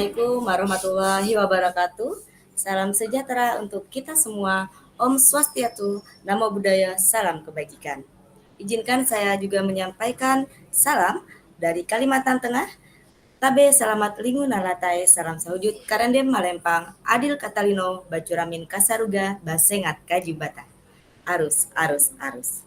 Assalamualaikum warahmatullahi wabarakatuh. Salam sejahtera untuk kita semua. Om Swastiastu, Namo Buddhaya, salam kebajikan. Izinkan saya juga menyampaikan salam dari Kalimantan Tengah. Tabe selamat lingu nalatai, salam sahujud karendem malempang, adil katalino, bacuramin kasaruga, basengat kajibata. Arus, arus, arus.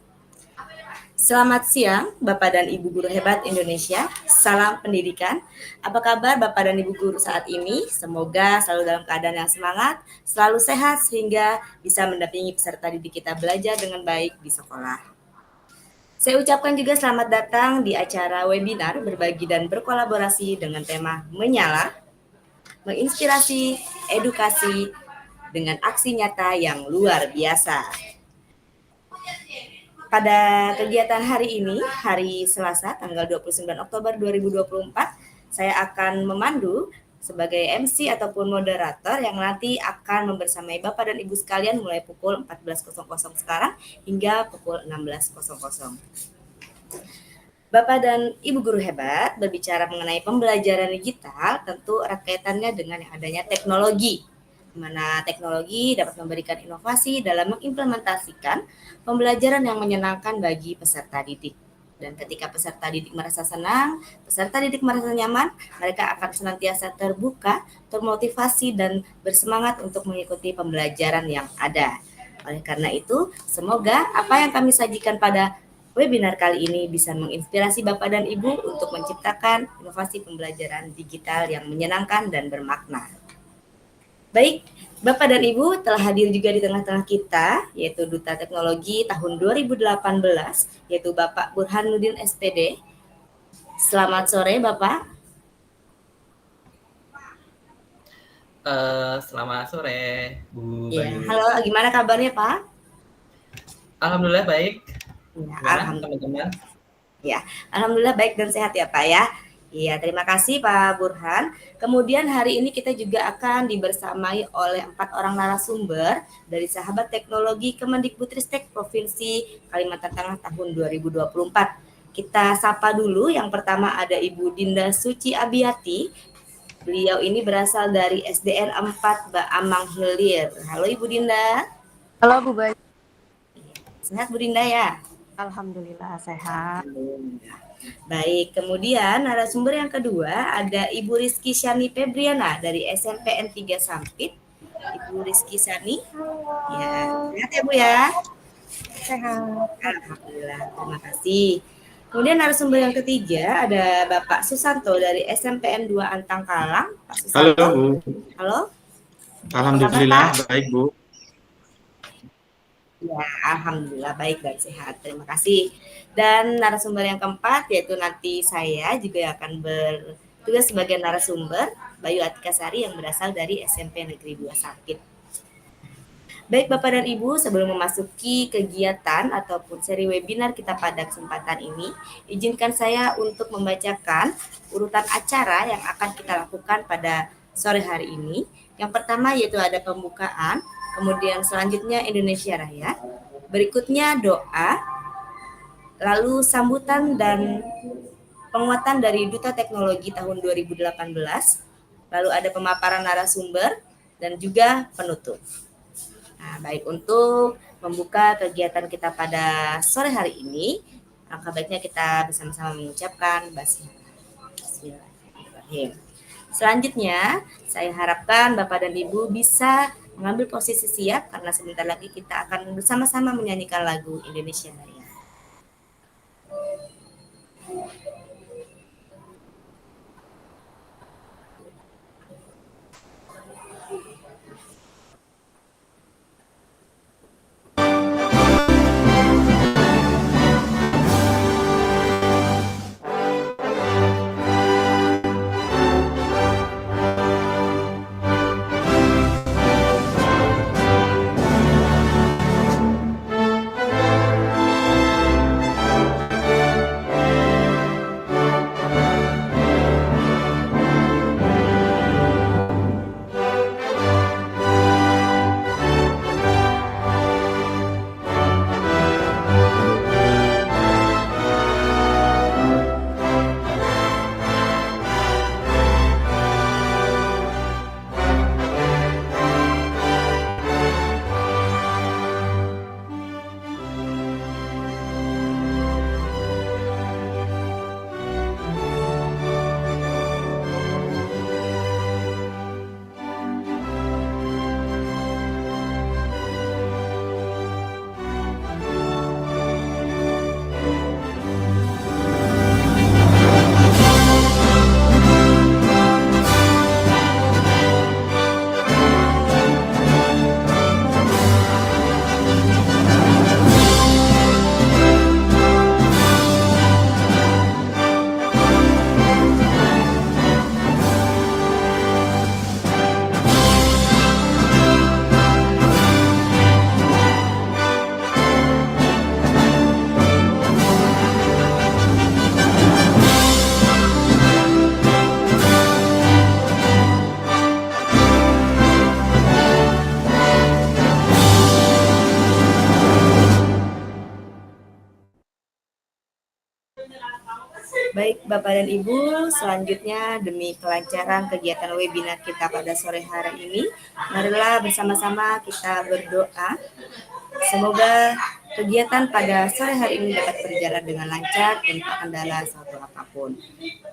Selamat siang, Bapak dan Ibu Guru Hebat Indonesia. Salam pendidikan. Apa kabar Bapak dan Ibu Guru saat ini? Semoga selalu dalam keadaan yang semangat, selalu sehat sehingga bisa mendampingi peserta didik kita belajar dengan baik di sekolah. Saya ucapkan juga selamat datang di acara webinar berbagi dan berkolaborasi dengan tema Menyala, menginspirasi, edukasi dengan aksi nyata yang luar biasa. Pada kegiatan hari ini, hari Selasa, tanggal 29 Oktober 2024, saya akan memandu sebagai MC ataupun moderator yang nanti akan membersamai Bapak dan Ibu sekalian mulai pukul 14.00 sekarang hingga pukul 16.00. Bapak dan Ibu Guru Hebat berbicara mengenai pembelajaran digital, tentu erat kaitannya dengan yang adanya teknologi, di mana teknologi dapat memberikan inovasi dalam mengimplementasikan pembelajaran yang menyenangkan bagi peserta didik. Dan ketika peserta didik merasa senang, peserta didik merasa nyaman, mereka akan senantiasa terbuka, termotivasi, dan bersemangat untuk mengikuti pembelajaran yang ada. Oleh karena itu, semoga apa yang kami sajikan pada webinar kali ini bisa menginspirasi Bapak dan Ibu untuk menciptakan inovasi pembelajaran digital yang menyenangkan dan bermakna. Baik, Bapak dan Ibu telah hadir juga di tengah-tengah kita, yaitu Duta Teknologi tahun 2018, yaitu Bapak Burhanuddin SPD. Selamat sore, Bapak. Selamat sore, Bu Ya, Bayu. halo, gimana kabarnya, Pak? Alhamdulillah baik. Ya, Gimana teman-teman? Ya, alhamdulillah baik dan sehat ya, Pak ya. Iya, terima kasih Pak Burhan. Kemudian hari ini kita juga akan dibersamai oleh 4 orang narasumber dari Sahabat Teknologi Kemendikbudristek Provinsi Kalimantan Tengah tahun 2024. Kita sapa dulu, yang pertama ada Ibu Dinda Suci Abiati. Beliau ini berasal dari SDN 4 Amang Hilir. Halo Ibu Dinda. Halo Bu Bayu. Sehat Bu Dinda ya? Alhamdulillah sehat. Baik, kemudian narasumber yang kedua ada Ibu Rizky Shani Febriana dari SMPN 3 Sampit. Ibu Rizky Shani. Ya, sehat ya Bu ya? Sehat. Alhamdulillah, terima kasih. Kemudian narasumber yang ketiga ada Bapak Susanto dari SMPN 2 Antang Kalang. Pak Susanto. Halo Bu. Halo. Alhamdulillah baik Bu. Ya, alhamdulillah baik dan sehat. Terima kasih. Dan narasumber yang keempat yaitu nanti saya juga akan bertugas sebagai narasumber, Bayu Atika Sari yang berasal dari SMP Negeri 2 Sampit. Baik Bapak dan Ibu, sebelum memasuki kegiatan ataupun seri webinar kita pada kesempatan ini, izinkan saya untuk membacakan urutan acara yang akan kita lakukan pada sore hari ini. Yang pertama yaitu ada pembukaan, kemudian selanjutnya Indonesia Raya, berikutnya doa, lalu sambutan dan penguatan dari Duta Teknologi tahun 2018, lalu ada pemaparan narasumber, dan juga penutup. Nah, baik, untuk membuka kegiatan kita pada sore hari ini, langkah baiknya kita bersama-sama mengucapkan Bismillahirrahmanirrahim. Selanjutnya, saya harapkan Bapak dan Ibu bisa mengambil posisi siap karena sebentar lagi kita akan bersama-sama menyanyikan lagu Indonesia Raya. Bapak dan Ibu, selanjutnya demi kelancaran kegiatan webinar kita pada sore hari ini, marilah bersama-sama kita berdoa. Semoga kegiatan pada sore hari ini dapat berjalan dengan lancar tanpa kendala suatu apapun.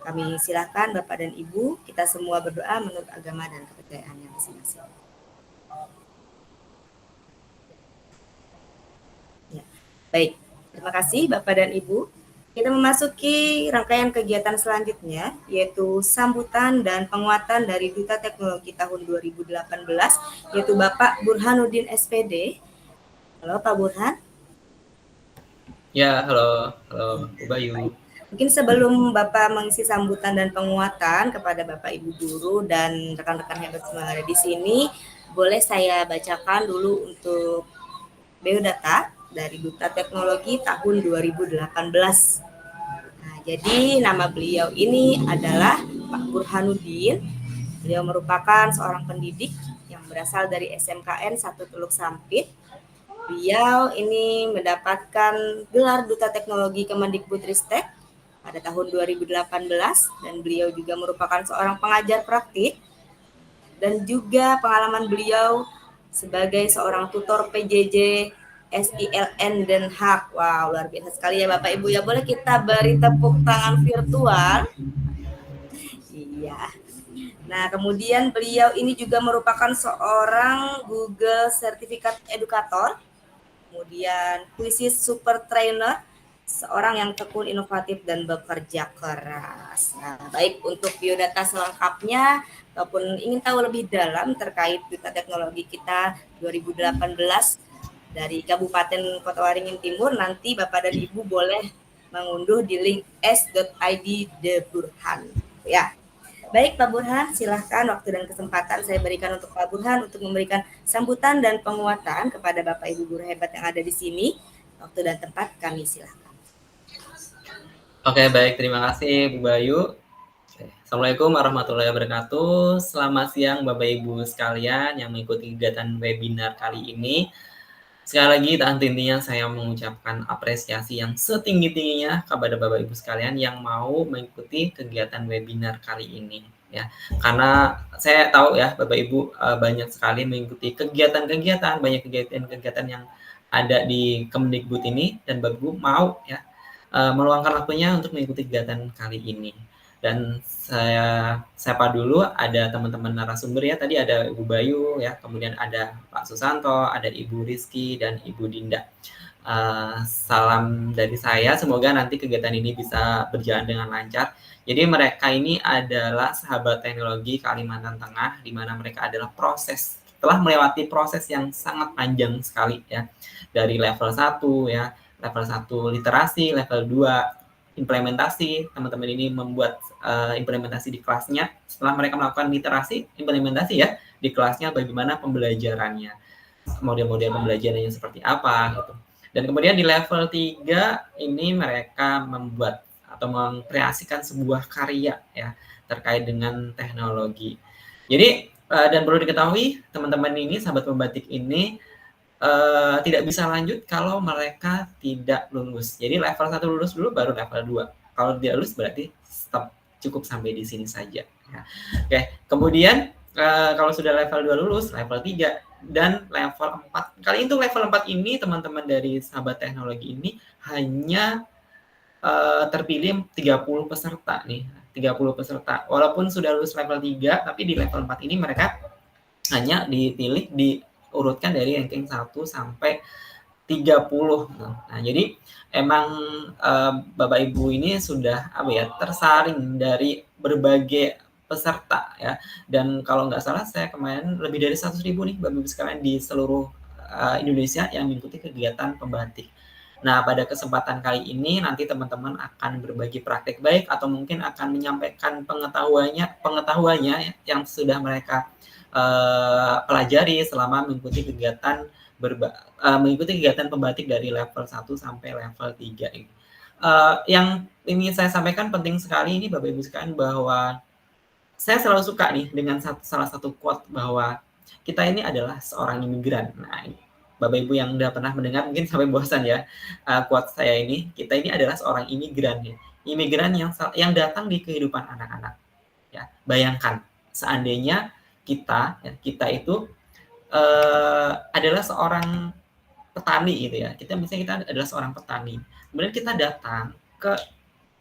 Kami silakan Bapak dan Ibu, kita semua berdoa menurut agama dan kepercayaannya masing-masing. Ya. Baik, terima kasih Bapak dan Ibu. Kita memasuki rangkaian kegiatan selanjutnya, yaitu sambutan dan penguatan dari Duta Teknologi tahun 2018, yaitu Bapak Burhanuddin SPD. Halo Pak Burhan. Ya, halo Bu Bayu. Mungkin sebelum Bapak mengisi sambutan dan penguatan kepada Bapak Ibu guru dan rekan-rekan hebat semua yang ada di sini, boleh saya bacakan dulu untuk biodata dari Duta Teknologi tahun 2018. Nah, jadi nama beliau ini adalah Pak Burhanuddin. Beliau merupakan seorang pendidik yang berasal dari SMKN 1 Teluk Sampit. Beliau ini mendapatkan gelar Duta Teknologi Kemendikbudristek pada tahun 2018 dan beliau juga merupakan seorang pengajar praktik dan juga pengalaman beliau sebagai seorang tutor PJJ SILN Den Haag. Wow, luar biasa sekali ya Bapak Ibu ya. Boleh kita beri tepuk tangan virtual? Iya. Nah, kemudian beliau ini juga merupakan seorang Google Certificate Educator, kemudian puisi super trainer, seorang yang tekun, inovatif, dan bekerja keras. Nah, baik untuk biodata selengkapnya ataupun ingin tahu lebih dalam terkait Duta Teknologi kita 2018 dari Kabupaten Kota Waringin Timur, nanti Bapak dan Ibu boleh mengunduh di link s.id The Burhan. Ya. Baik Pak Burhan, silahkan waktu dan kesempatan saya berikan untuk Pak Burhan untuk memberikan sambutan dan penguatan kepada Bapak Ibu guru hebat yang ada di sini. Waktu dan tempat kami silahkan. Oke, baik. Terima kasih Bu Bayu. Assalamualaikum warahmatullahi wabarakatuh. Selamat siang Bapak Ibu sekalian yang mengikuti kegiatan webinar kali ini. Sekali lagi, tak henti-hentinya saya mengucapkan apresiasi yang setinggi-tingginya kepada Bapak Ibu sekalian yang mau mengikuti kegiatan webinar kali ini. Ya, karena saya tahu ya Bapak Ibu banyak sekali mengikuti kegiatan-kegiatan, banyak kegiatan-kegiatan yang ada di Kemendikbud ini dan Bapak Ibu mau ya meluangkan waktunya untuk mengikuti kegiatan kali ini. Dan saya sapa dulu ada teman-teman narasumber ya, tadi ada Ibu Bayu ya, kemudian ada Pak Susanto, ada Ibu Rizky dan Ibu Dinda. Salam dari saya, semoga nanti kegiatan ini bisa berjalan dengan lancar. Jadi mereka ini adalah sahabat teknologi Kalimantan Tengah, di mana mereka adalah telah melewati proses yang sangat panjang sekali ya, dari level 1 ya, level 1 literasi, level 2 implementasi. Teman-teman ini membuat implementasi di kelasnya. Setelah mereka melakukan literasi, implementasi ya di kelasnya, bagaimana pembelajarannya, model-model pembelajarannya seperti apa gitu. Dan kemudian di level 3 ini mereka membuat atau mengkreasikan sebuah karya ya terkait dengan teknologi. Jadi dan perlu diketahui teman-teman ini, sahabat pembatik ini tidak bisa lanjut kalau mereka tidak lulus. Jadi level 1 lulus dulu, baru level 2. Kalau tidak lulus berarti stop, cukup sampai di sini saja. Ya. Oke, kemudian kalau sudah level 2 lulus, level 3 dan level 4. Kali itu level 4 ini teman-teman dari sahabat teknologi ini hanya terpilih 30 peserta nih. 30 peserta. Walaupun sudah lulus level 3, tapi di level 4 ini mereka hanya dipilih diurutkan dari ranking 1 sampai 30. Nah, jadi emang Bapak Ibu ini sudah tersaring dari berbagai peserta ya. Dan kalau nggak salah saya kemarin lebih dari 100.000 nih Bapak Ibu sekalian di seluruh Indonesia yang mengikuti kegiatan pembatik. Nah, pada kesempatan kali ini nanti teman-teman akan berbagi praktek baik atau mungkin akan menyampaikan pengetahuannya yang sudah mereka pelajari selama mengikuti kegiatan pembatik dari level 1 sampai level 3 ini. Yang ingin saya sampaikan penting sekali ini Bapak Ibu sekalian, bahwa saya selalu suka nih dengan salah satu quote bahwa kita ini adalah seorang imigran. Nah, Bapak Ibu yang udah pernah mendengar mungkin sampai bosan ya quote saya ini. Kita ini adalah seorang imigran ya. imigran yang datang di kehidupan anak-anak. Ya, bayangkan seandainya kita itu adalah seorang petani gitu ya. Misalnya kita adalah seorang petani. Kemudian kita datang ke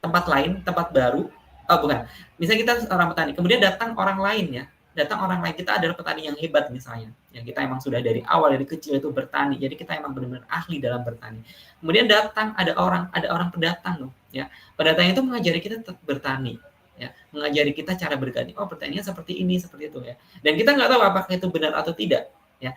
tempat lain, tempat baru. Oh, bukan. Misalnya kita seorang petani, kemudian datang orang lain ya. Datang orang lain, kita adalah petani yang hebat misalnya. Ya, kita emang sudah dari awal, dari kecil itu bertani. Jadi kita emang benar-benar ahli dalam bertani. Kemudian datang ada orang pendatang loh, ya. Pendatang itu mengajari kita bertani, ya. Mengajari kita cara bertani. Oh, pertaniannya seperti ini, seperti itu ya. Dan kita nggak tahu apakah itu benar atau tidak, ya.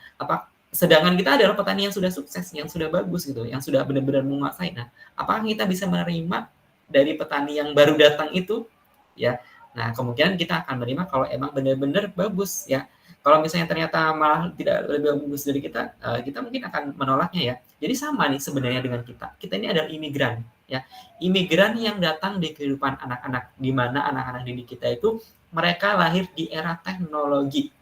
Sedangkan kita adalah petani yang sudah sukses, yang sudah bagus gitu, yang sudah benar-benar menguasai. Nah, apakah kita bisa menerima dari petani yang baru datang itu, ya? Nah, kemungkinan kita akan menerima kalau emang benar-benar bagus, ya. Kalau misalnya ternyata malah tidak lebih bagus dari kita, kita mungkin akan menolaknya ya. Jadi sama nih sebenarnya dengan kita. Kita ini adalah imigran, ya. Imigran yang datang di kehidupan anak-anak, di mana anak-anak didik kita itu mereka lahir di era teknologi.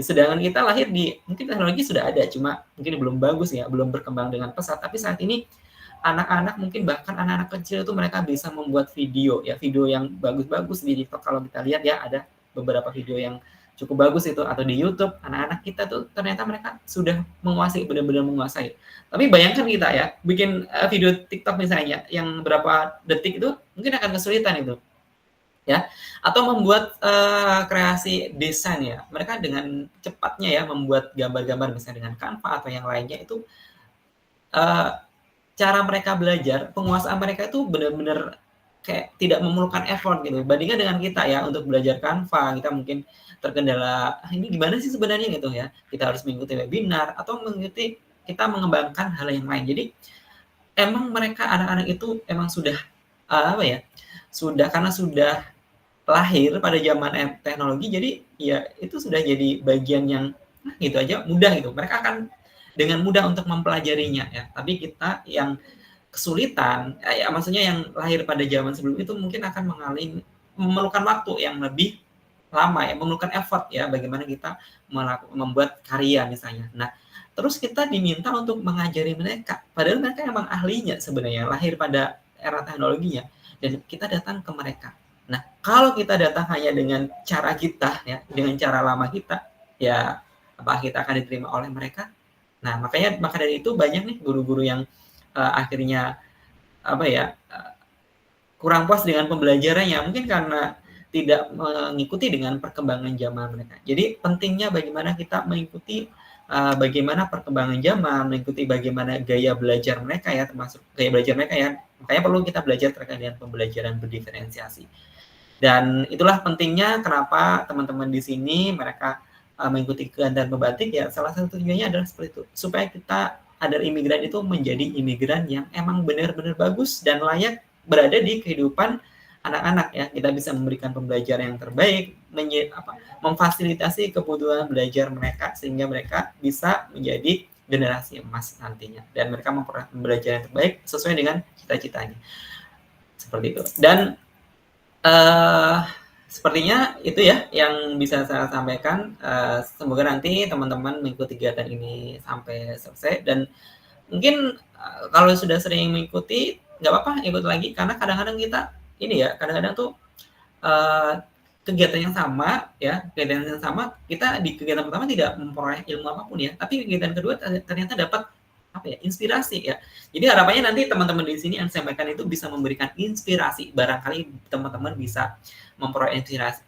Sedangkan kita lahir mungkin teknologi sudah ada, cuma mungkin belum bagus ya, belum berkembang dengan pesat. Tapi saat ini anak-anak, mungkin bahkan anak-anak kecil itu mereka bisa membuat video ya, video yang bagus-bagus di TikTok. Kalau kita lihat ya, ada beberapa video yang cukup bagus itu, atau di YouTube. Anak-anak kita tuh ternyata mereka sudah menguasai, benar-benar menguasai. Tapi bayangkan kita ya, bikin video TikTok misalnya yang berapa detik itu mungkin akan kesulitan itu, ya. Atau membuat kreasi desain ya, mereka dengan cepatnya ya membuat gambar-gambar misalnya dengan Canva atau yang lainnya itu, cara mereka belajar, penguasaan mereka itu benar-benar kayak tidak memerlukan effort gitu. Bandingkan dengan kita ya, untuk belajar Canva, kita mungkin terkendala, ini gimana sih sebenarnya gitu ya. Kita harus mengikuti webinar atau kita mengembangkan hal yang lain. Jadi emang mereka, anak-anak itu emang sudah karena sudah lahir pada zaman teknologi, jadi ya itu sudah jadi bagian yang gitu aja mudah gitu. Mereka akan dengan mudah untuk mempelajarinya ya. Tapi kita yang kesulitan, ya maksudnya yang lahir pada zaman sebelum itu mungkin akan memerlukan waktu yang lebih lama ya, memerlukan effort ya, bagaimana kita membuat karya misalnya. Nah, terus kita diminta untuk mengajari mereka, padahal mereka emang ahlinya sebenarnya, lahir pada era teknologinya, dan kita datang ke mereka. Nah, kalau kita datang hanya dengan cara kita ya, dengan cara lama kita, ya apa kita akan diterima oleh mereka? Nah, maka dari itu banyak nih guru-guru yang akhirnya kurang puas dengan pembelajarannya, mungkin karena tidak mengikuti dengan perkembangan zaman mereka. Jadi pentingnya bagaimana kita mengikuti bagaimana perkembangan zaman, mengikuti bagaimana gaya belajar mereka ya, termasuk gaya belajar mereka ya. Makanya perlu kita belajar terkait dengan pembelajaran berdiferensiasi. Dan itulah pentingnya kenapa teman-teman di sini mereka mengikuti kegiatan pembatik ya, salah satu tujuannya adalah seperti itu, supaya kita adalah imigran itu menjadi imigran yang emang benar-benar bagus dan layak berada di kehidupan anak-anak ya. Kita bisa memberikan pembelajaran yang terbaik, memfasilitasi kebutuhan belajar mereka sehingga mereka bisa menjadi generasi emas nantinya, dan mereka memperoleh pembelajaran yang terbaik sesuai dengan cita-citanya. Seperti itu. Dan sepertinya itu ya yang bisa saya sampaikan. Semoga nanti teman-teman mengikuti kegiatan ini sampai selesai, dan mungkin kalau sudah sering mengikuti nggak apa-apa ikut lagi, karena kadang-kadang kita ini ya, kadang-kadang tuh kegiatan yang sama kita di kegiatan pertama tidak memperoleh ilmu apapun ya, tapi kegiatan kedua ternyata dapat inspirasi ya. Jadi harapannya nanti teman-teman di sini yang sampaikan itu bisa memberikan inspirasi, barangkali teman-teman bisa memperoleh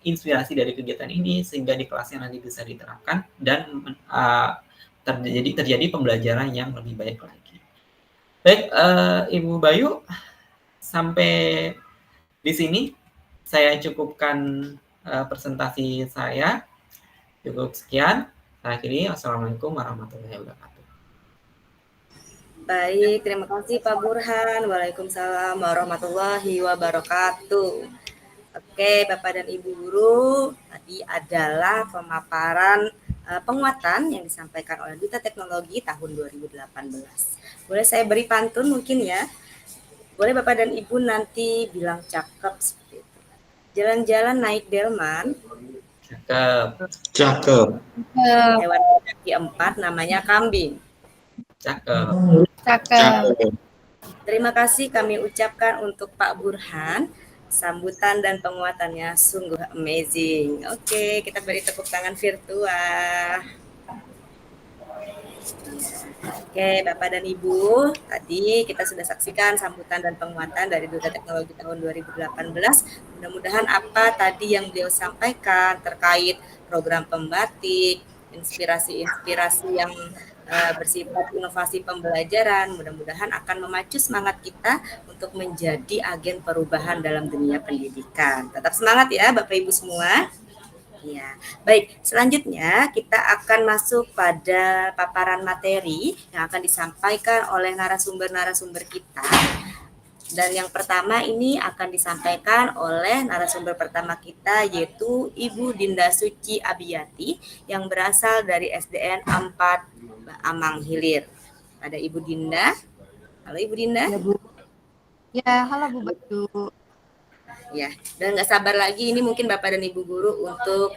inspirasi dari kegiatan ini sehingga di kelasnya nanti bisa diterapkan dan terjadi pembelajaran yang lebih baik lagi. Baik, Ibu Bayu, sampai di sini saya cukupkan presentasi saya. Cukup sekian. Saya akhiri. Wassalamualaikum warahmatullahi wabarakatuh. Baik, terima kasih Pak Burhan. Waalaikumsalam warahmatullahi wabarakatuh. Oke, Bapak dan Ibu guru, tadi adalah pemaparan penguatan yang disampaikan oleh Duta Teknologi tahun 2018. Boleh saya beri pantun mungkin ya? Boleh Bapak dan Ibu nanti bilang cakep seperti itu. Jalan-jalan naik delman. Cakep. Hewan kaki 4 namanya kambing. Cakep. Cakep. Terima kasih kami ucapkan untuk Pak Burhan. Sambutan dan penguatannya sungguh amazing. Oke, kita beri tepuk tangan virtual. Oke, Bapak dan Ibu, tadi kita sudah saksikan sambutan dan penguatan dari Duta Teknologi tahun 2018. Mudah-mudahan apa tadi yang beliau sampaikan terkait program pembatik, inspirasi-inspirasi yang bersifat inovasi pembelajaran, mudah-mudahan akan memacu semangat kita untuk menjadi agen perubahan dalam dunia pendidikan. Tetap semangat ya Bapak Ibu semua. Ya, baik. Selanjutnya kita akan masuk pada paparan materi yang akan disampaikan oleh narasumber-narasumber kita. Dan yang pertama ini akan disampaikan oleh narasumber pertama kita yaitu Ibu Dinda Suci Abiyati yang berasal dari SDN 4 Amang Hilir. Ada Ibu Dinda. Halo Ibu Dinda. Ya, Bu. Ya, halo Bu Bayu. Ya, dan nggak sabar lagi ini mungkin Bapak dan Ibu guru untuk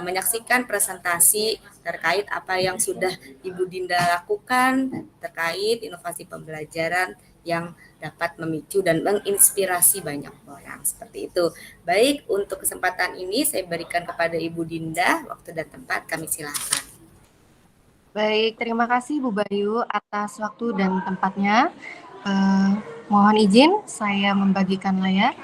menyaksikan presentasi terkait apa yang sudah Ibu Dinda lakukan terkait inovasi pembelajaran yang dapat memicu dan menginspirasi banyak orang seperti itu. Baik, untuk kesempatan ini saya berikan kepada Ibu Dinda, waktu dan tempat kami silakan. Baik, terima kasih Bu Bayu atas waktu dan tempatnya. Mohon izin saya membagikan layar.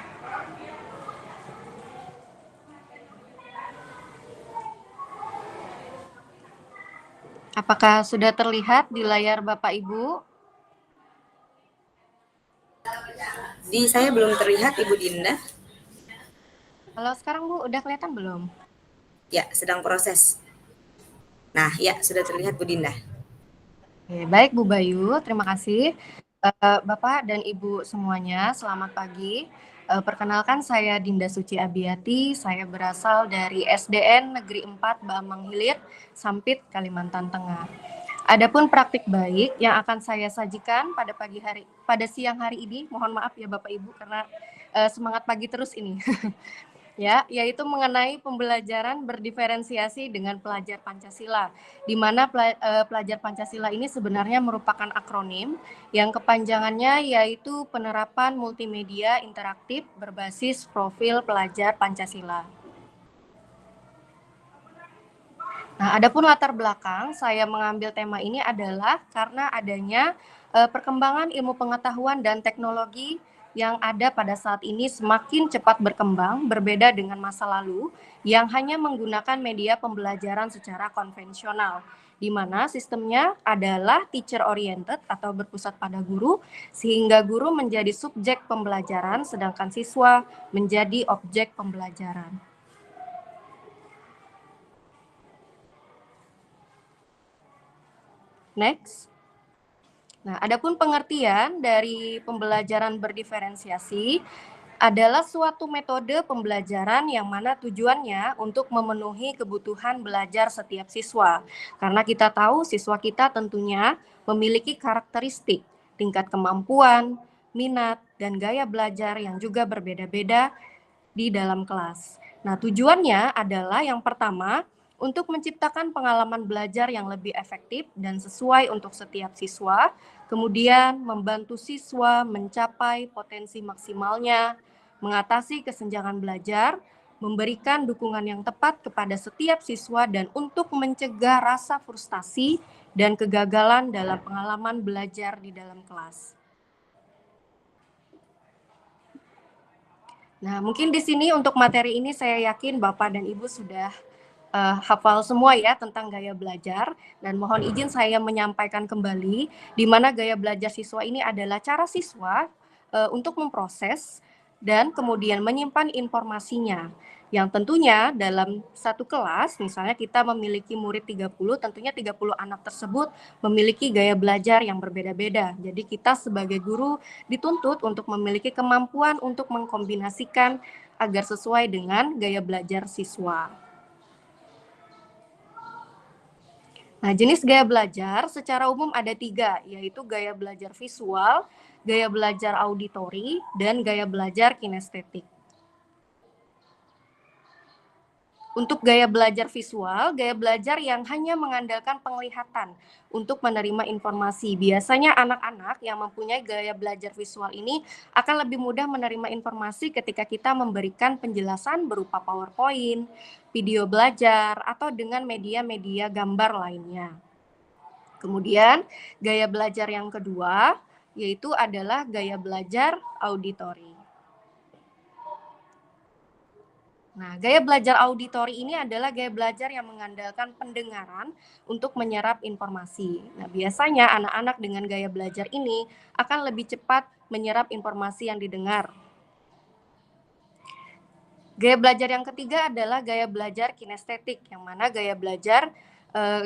Apakah sudah terlihat di layar Bapak Ibu? Di saya belum terlihat Ibu Dinda. Kalau sekarang Bu, udah kelihatan belum? Ya, sedang proses. Nah, ya sudah terlihat Bu Dinda. Oke, baik Bu Bayu, terima kasih. Bapak dan Ibu semuanya, selamat pagi. Perkenalkan saya Dinda Suci Abiyati, saya berasal dari SDN Negeri 4 Bamang Hilir, Sampit, Kalimantan Tengah. Adapun praktik baik yang akan saya sajikan pada siang hari ini, mohon maaf ya Bapak Ibu karena semangat pagi terus ini. Ya, yaitu mengenai pembelajaran berdiferensiasi dengan pelajar Pancasila, di mana pelajar Pancasila ini sebenarnya merupakan akronim yang kepanjangannya yaitu penerapan multimedia interaktif berbasis profil pelajar Pancasila. Nah, adapun latar belakang saya mengambil tema ini adalah karena adanya perkembangan ilmu pengetahuan dan teknologi yang ada pada saat ini semakin cepat berkembang, berbeda dengan masa lalu yang hanya menggunakan media pembelajaran secara konvensional, di mana sistemnya adalah teacher oriented atau berpusat pada guru, sehingga guru menjadi subjek pembelajaran, sedangkan siswa menjadi objek pembelajaran. Next. Nah, adapun pengertian dari pembelajaran berdiferensiasi adalah suatu metode pembelajaran yang mana tujuannya untuk memenuhi kebutuhan belajar setiap siswa. Karena kita tahu siswa kita tentunya memiliki karakteristik, tingkat kemampuan, minat, dan gaya belajar yang juga berbeda-beda di dalam kelas. Nah, tujuannya adalah yang pertama, untuk menciptakan pengalaman belajar yang lebih efektif dan sesuai untuk setiap siswa, kemudian membantu siswa mencapai potensi maksimalnya, mengatasi kesenjangan belajar, memberikan dukungan yang tepat kepada setiap siswa, dan untuk mencegah rasa frustasi dan kegagalan dalam pengalaman belajar di dalam kelas. Nah, mungkin di sini untuk materi ini saya yakin Bapak dan Ibu sudah hafal semua ya tentang gaya belajar, dan mohon izin saya menyampaikan kembali di mana gaya belajar siswa ini adalah cara siswa untuk memproses dan kemudian menyimpan informasinya. Yang tentunya dalam satu kelas, misalnya kita memiliki murid 30, tentunya 30 anak tersebut memiliki gaya belajar yang berbeda-beda. Jadi kita sebagai guru dituntut untuk memiliki kemampuan untuk mengkombinasikan agar sesuai dengan gaya belajar siswa. Nah, jenis gaya belajar secara umum ada 3, yaitu gaya belajar visual, gaya belajar auditori, dan gaya belajar kinestetik. Untuk gaya belajar visual, gaya belajar yang hanya mengandalkan penglihatan untuk menerima informasi. Biasanya anak-anak yang mempunyai gaya belajar visual ini akan lebih mudah menerima informasi ketika kita memberikan penjelasan berupa PowerPoint, video belajar, atau dengan media-media gambar lainnya. Kemudian, gaya belajar yang kedua yaitu adalah gaya belajar auditori. Nah, gaya belajar auditori ini adalah gaya belajar yang mengandalkan pendengaran untuk menyerap informasi. Nah, biasanya anak-anak dengan gaya belajar ini akan lebih cepat menyerap informasi yang didengar. Gaya belajar yang ketiga adalah gaya belajar kinestetik, yang mana gaya belajar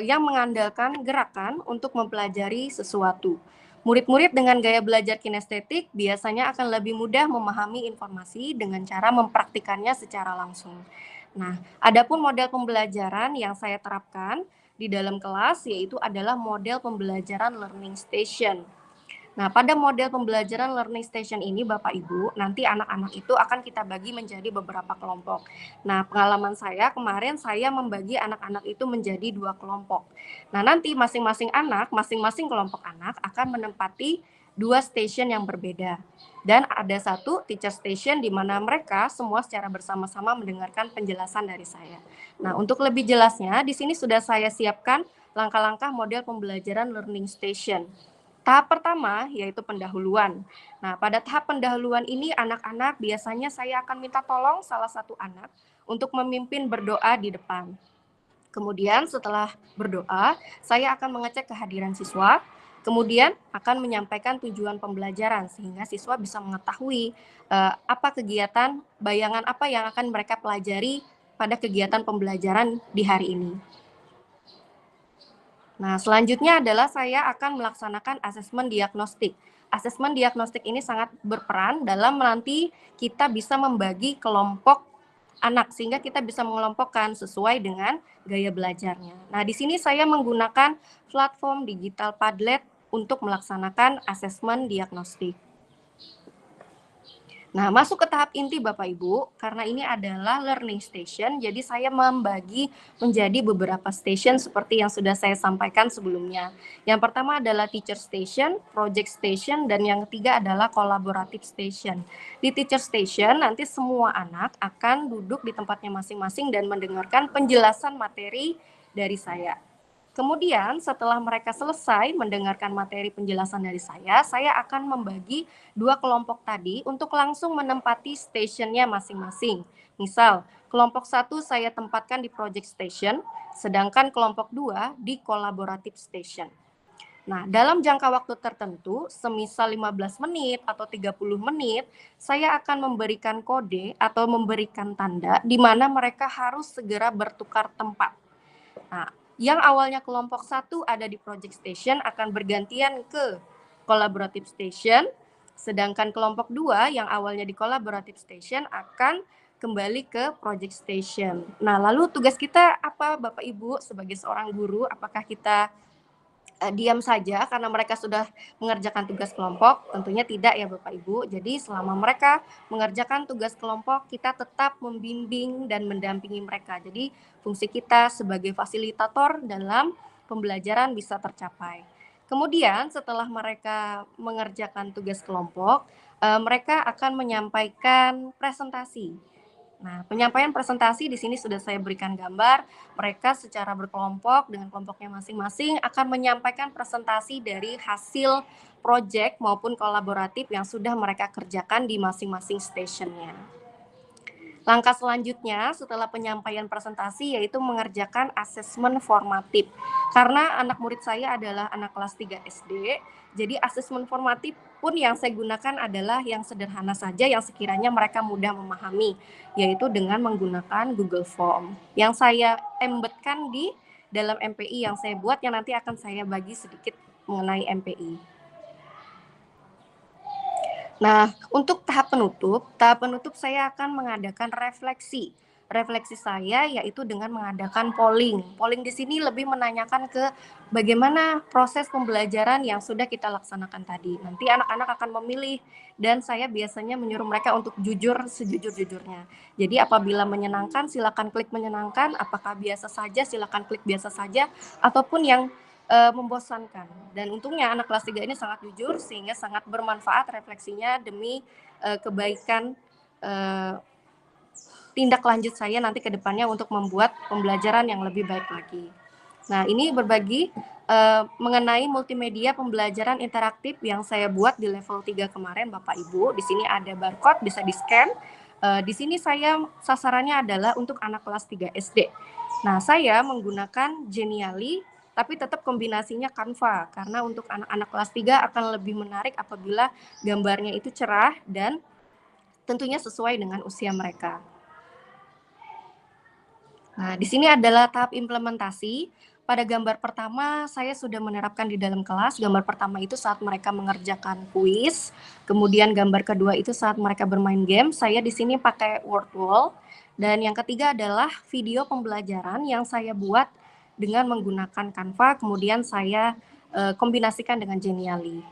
yang mengandalkan gerakan untuk mempelajari sesuatu. Murid-murid dengan gaya belajar kinestetik biasanya akan lebih mudah memahami informasi dengan cara mempraktikannya secara langsung. Nah, adapun model pembelajaran yang saya terapkan di dalam kelas yaitu adalah model pembelajaran learning station. Nah, pada model pembelajaran learning station ini, Bapak Ibu, nanti anak-anak itu akan kita bagi menjadi beberapa kelompok. Nah, pengalaman saya kemarin saya membagi anak-anak itu menjadi 2 kelompok. Nah, nanti masing-masing kelompok anak akan menempati 2 station yang berbeda. Dan ada 1 teacher station di mana mereka semua secara bersama-sama mendengarkan penjelasan dari saya. Nah, untuk lebih jelasnya, di sini sudah saya siapkan langkah-langkah model pembelajaran learning station. Tahap pertama yaitu pendahuluan. Nah, pada tahap pendahuluan ini anak-anak biasanya saya akan minta tolong salah satu anak untuk memimpin berdoa di depan. Kemudian setelah berdoa, saya akan mengecek kehadiran siswa, kemudian akan menyampaikan tujuan pembelajaran sehingga siswa bisa mengetahui apa kegiatan, bayangan apa yang akan mereka pelajari pada kegiatan pembelajaran di hari ini. Nah, selanjutnya adalah saya akan melaksanakan asesmen diagnostik. Asesmen diagnostik ini sangat berperan dalam nanti kita bisa membagi kelompok anak sehingga kita bisa mengelompokkan sesuai dengan gaya belajarnya. Nah, di sini saya menggunakan platform digital Padlet untuk melaksanakan asesmen diagnostik. Nah, masuk ke tahap inti Bapak Ibu, karena ini adalah learning station, jadi saya membagi menjadi beberapa station seperti yang sudah saya sampaikan sebelumnya. Yang pertama adalah teacher station, project station, dan yang ketiga adalah collaborative station. Di teacher station, nanti semua anak akan duduk di tempatnya masing-masing dan mendengarkan penjelasan materi dari saya. Kemudian setelah mereka selesai mendengarkan materi penjelasan dari saya akan membagi 2 kelompok tadi untuk langsung menempati stationnya masing-masing. Misal, kelompok 1 saya tempatkan di project station, sedangkan kelompok 2 di collaborative station. Nah, dalam jangka waktu tertentu, semisal 15 menit atau 30 menit, saya akan memberikan kode atau memberikan tanda di mana mereka harus segera bertukar tempat. Nah, yang awalnya kelompok 1 ada di project station akan bergantian ke collaborative station, sedangkan kelompok 2 yang awalnya di collaborative station akan kembali ke project station. Nah, lalu tugas kita apa Bapak Ibu sebagai seorang guru? Apakah kita diam saja karena mereka sudah mengerjakan tugas kelompok? Tentunya tidak ya Bapak Ibu. Jadi selama mereka mengerjakan tugas kelompok, kita tetap membimbing dan mendampingi mereka. Jadi fungsi kita sebagai fasilitator dalam pembelajaran bisa tercapai. Kemudian setelah mereka mengerjakan tugas kelompok, mereka akan menyampaikan presentasi. Nah, penyampaian presentasi di sini sudah saya berikan gambar. Mereka secara berkelompok dengan kelompoknya masing-masing akan menyampaikan presentasi dari hasil proyek maupun kolaboratif yang sudah mereka kerjakan di masing-masing stationnya. Langkah selanjutnya setelah penyampaian presentasi yaitu mengerjakan asesmen formatif. Karena anak murid saya adalah anak kelas 3 SD, jadi asesmen formatif pun yang saya gunakan adalah yang sederhana saja yang sekiranya mereka mudah memahami, yaitu dengan menggunakan Google Form. Yang saya embedkan di dalam MPI yang saya buat yang nanti akan saya bagi sedikit mengenai MPI. Nah, untuk tahap penutup saya akan mengadakan refleksi. refleksi saya yaitu dengan mengadakan polling. Polling di sini lebih menanyakan ke bagaimana proses pembelajaran yang sudah kita laksanakan tadi. Nanti anak-anak akan memilih dan saya biasanya menyuruh mereka untuk jujur sejujur-jujurnya. Jadi apabila menyenangkan silakan klik menyenangkan, apakah biasa saja silakan klik biasa saja, ataupun yang membosankan. Dan untungnya anak kelas 3 ini sangat jujur sehingga sangat bermanfaat refleksinya demi kebaikan tindak lanjut saya nanti ke depannya untuk membuat pembelajaran yang lebih baik lagi. Nah, ini berbagi mengenai multimedia pembelajaran interaktif yang saya buat di level 3 kemarin Bapak Ibu. Di sini ada barcode bisa di-scan. Di sini saya sasarannya adalah untuk anak kelas 3 SD. Nah, saya menggunakan Genially tapi tetap kombinasinya Canva karena untuk anak-anak kelas 3 akan lebih menarik apabila gambarnya itu cerah dan tentunya sesuai dengan usia mereka. Nah, di sini adalah tahap implementasi. Pada gambar pertama, saya sudah menerapkan di dalam kelas. Gambar pertama itu saat mereka mengerjakan kuis. Kemudian gambar kedua itu saat mereka bermain game. Saya di sini pakai word wall. Dan yang ketiga adalah video pembelajaran yang saya buat dengan menggunakan Canva. Kemudian saya kombinasikan dengan Genially.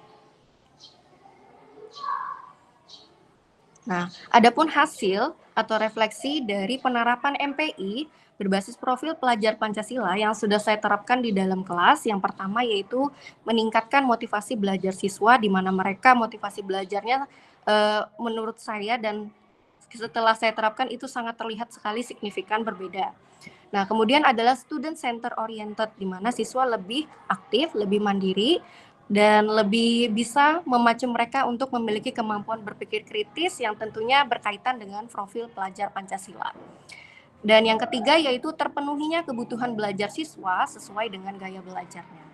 Nah, adapun hasil atau refleksi dari penerapan MPI berbasis profil pelajar Pancasila yang sudah saya terapkan di dalam kelas. Yang pertama yaitu meningkatkan motivasi belajar siswa, di mana mereka motivasi belajarnya menurut saya dan setelah saya terapkan itu sangat terlihat sekali signifikan berbeda. Nah, kemudian adalah student center oriented, di mana siswa lebih aktif, lebih mandiri, dan lebih bisa memacu mereka untuk memiliki kemampuan berpikir kritis yang tentunya berkaitan dengan profil pelajar Pancasila. Dan yang ketiga yaitu terpenuhinya kebutuhan belajar siswa sesuai dengan gaya belajarnya.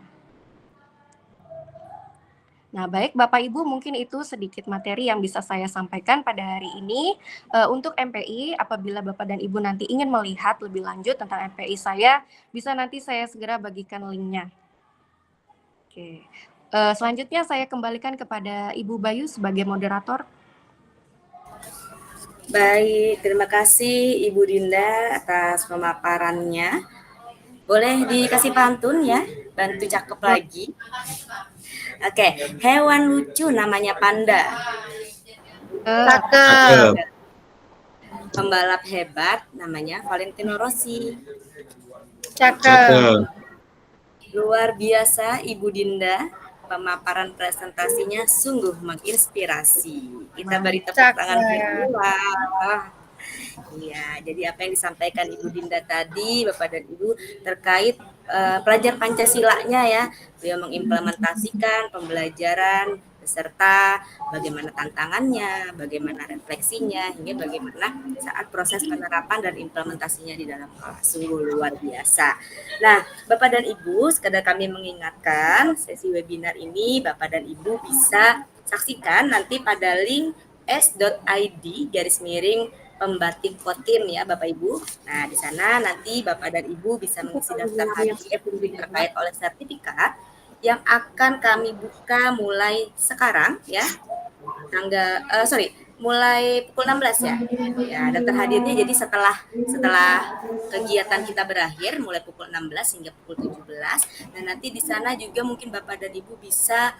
Nah, baik Bapak Ibu, mungkin itu sedikit materi yang bisa saya sampaikan pada hari ini. Untuk MPI, apabila Bapak dan Ibu nanti ingin melihat lebih lanjut tentang MPI saya, bisa nanti saya segera bagikan linknya. Oke. Selanjutnya saya kembalikan kepada Ibu Bayu sebagai moderator. Baik, terima kasih Ibu Dinda atas pemaparannya. Boleh dikasih pantun ya, bantu cakep lagi. Oke, hewan lucu namanya panda. Cakep. Pembalap hebat namanya Valentino Rossi. Cakep. Luar biasa Ibu Dinda, pemaparan presentasinya sungguh menginspirasi. Kita beri tepuk tangan berdua. Iya, jadi apa yang disampaikan Ibu Dinda tadi, Bapak dan Ibu, terkait pelajar Pancasilanya ya, beliau mengimplementasikan pembelajaran beserta bagaimana tantangannya, bagaimana refleksinya, hingga bagaimana saat proses penerapan dan implementasinya di dalam kelas. Sungguh luar biasa. Nah, Bapak dan Ibu, sekadar kami mengingatkan, sesi webinar ini Bapak dan Ibu bisa saksikan nanti pada link s.id/miring pembatik Kotim ya Bapak Ibu. Nah, di sana nanti Bapak dan Ibu bisa mengisi daftar HDF terkait oleh sertifikat yang akan kami buka mulai sekarang ya. Mulai pukul 16 ya. Ya, daftar hadirnya jadi setelah kegiatan kita berakhir mulai pukul 16 hingga pukul 17. Dan nanti di sana juga mungkin Bapak dan Ibu bisa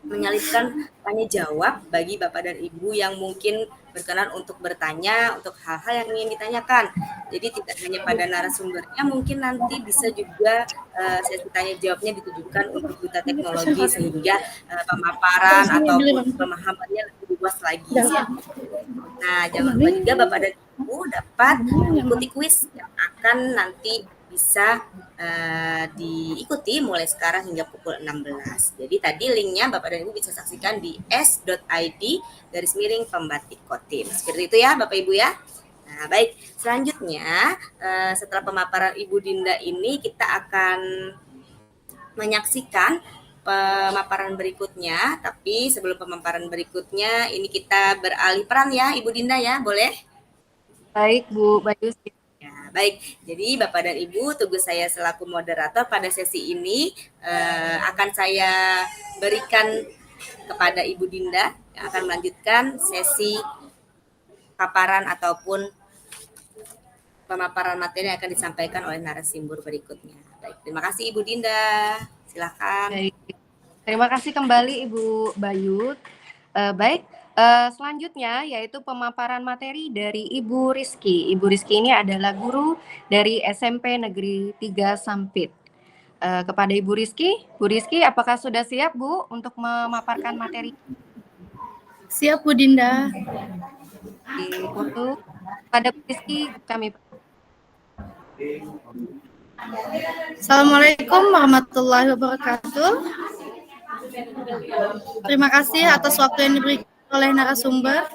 menyalipkan tanya jawab bagi Bapak dan Ibu yang mungkin berkenan untuk bertanya untuk hal-hal yang ingin ditanyakan. Jadi tidak hanya pada narasumbernya, mungkin nanti bisa juga sesi tanya jawabnya ditujukan untuk duta teknologi sehingga pemaparan ataupun pemahamannya lebih luas lagi. Nah, jangan lupa juga Bapak dan Ibu dapat mengikuti kuis yang akan nanti bisa diikuti mulai sekarang hingga pukul 16. Jadi tadi linknya Bapak dan Ibu bisa saksikan di s.id/pembatik Kotim. Seperti itu ya Bapak Ibu ya. Nah, baik. Selanjutnya setelah pemaparan Ibu Dinda ini kita akan menyaksikan pemaparan berikutnya. Tapi sebelum pemaparan berikutnya ini kita beralih peran ya Ibu Dinda ya. Boleh? Baik Bu Bayu. Baik, jadi Bapak dan Ibu, tugas saya selaku moderator pada sesi ini akan saya berikan kepada Ibu Dinda yang akan melanjutkan sesi paparan ataupun pemaparan materi yang akan disampaikan oleh narasumber berikutnya. Baik, terima kasih Ibu Dinda. Silakan. Baik. Terima kasih kembali Ibu Bayu. Baik, selanjutnya yaitu pemaparan materi dari Ibu Rizky. Ibu Rizky ini adalah guru dari SMP Negeri 3 Sampit. Kepada Ibu Rizky, apakah sudah siap Bu untuk memaparkan materi? Siap Bu Dinda. Untuk pada Bu Rizky kami. Assalamualaikum warahmatullahi wabarakatuh. Terima kasih atas waktu yang diberikan oleh narasumber.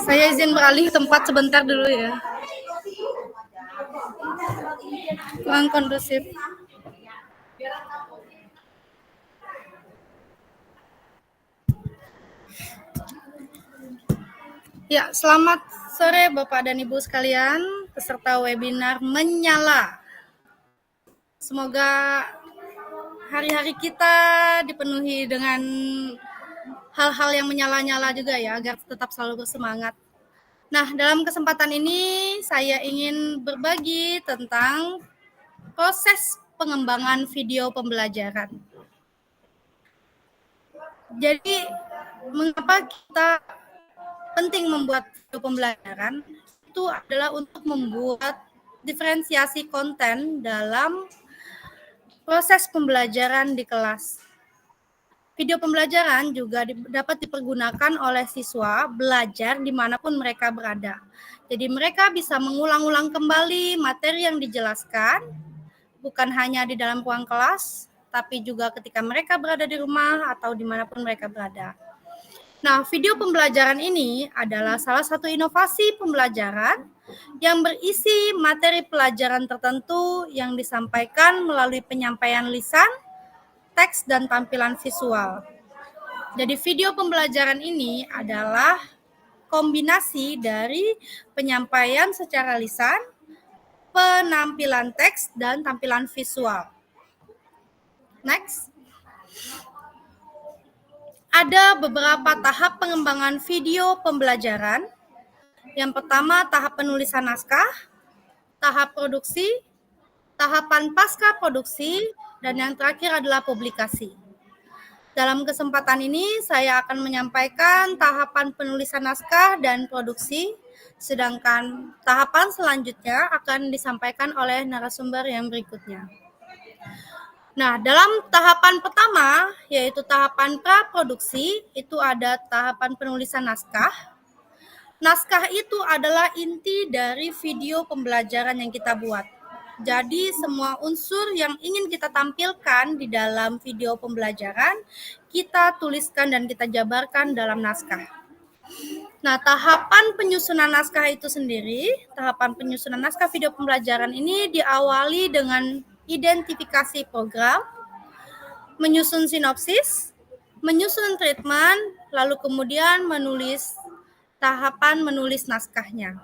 Saya izin beralih tempat sebentar dulu ya. Kurang kondusif. Ya, selamat sore Bapak dan Ibu sekalian, peserta webinar Menyala. Semoga hari-hari kita dipenuhi dengan hal-hal yang menyala-nyala juga ya, agar tetap selalu bersemangat. Nah, dalam kesempatan ini saya ingin berbagi tentang proses pengembangan video pembelajaran. Jadi, mengapa kita penting membuat video pembelajaran? Itu adalah untuk membuat diferensiasi konten dalam proses pembelajaran di kelas. Video pembelajaran juga dapat dipergunakan oleh siswa belajar dimanapun mereka berada. Jadi mereka bisa mengulang-ulang kembali materi yang dijelaskan, bukan hanya di dalam ruang kelas, tapi juga ketika mereka berada di rumah atau dimanapun mereka berada. Nah, video pembelajaran ini adalah salah satu inovasi pembelajaran yang berisi materi pelajaran tertentu yang disampaikan melalui penyampaian lisan, teks, dan tampilan visual. Jadi video pembelajaran ini adalah kombinasi dari penyampaian secara lisan, penampilan teks, dan tampilan visual. Next. Ada beberapa tahap pengembangan video pembelajaran. Yang pertama, tahap penulisan naskah, tahap produksi, tahapan pasca produksi, dan yang terakhir adalah publikasi. Dalam kesempatan ini, saya akan menyampaikan tahapan penulisan naskah dan produksi, sedangkan tahapan selanjutnya akan disampaikan oleh narasumber yang berikutnya. Nah, dalam tahapan pertama, yaitu tahapan praproduksi, itu ada tahapan penulisan naskah. Naskah itu adalah inti dari video pembelajaran yang kita buat. Jadi, semua unsur yang ingin kita tampilkan di dalam video pembelajaran, kita tuliskan dan kita jabarkan dalam naskah. Nah, tahapan penyusunan naskah itu sendiri, tahapan penyusunan naskah video pembelajaran ini diawali dengan identifikasi program, menyusun sinopsis, menyusun treatment, lalu kemudian tahapan menulis naskahnya.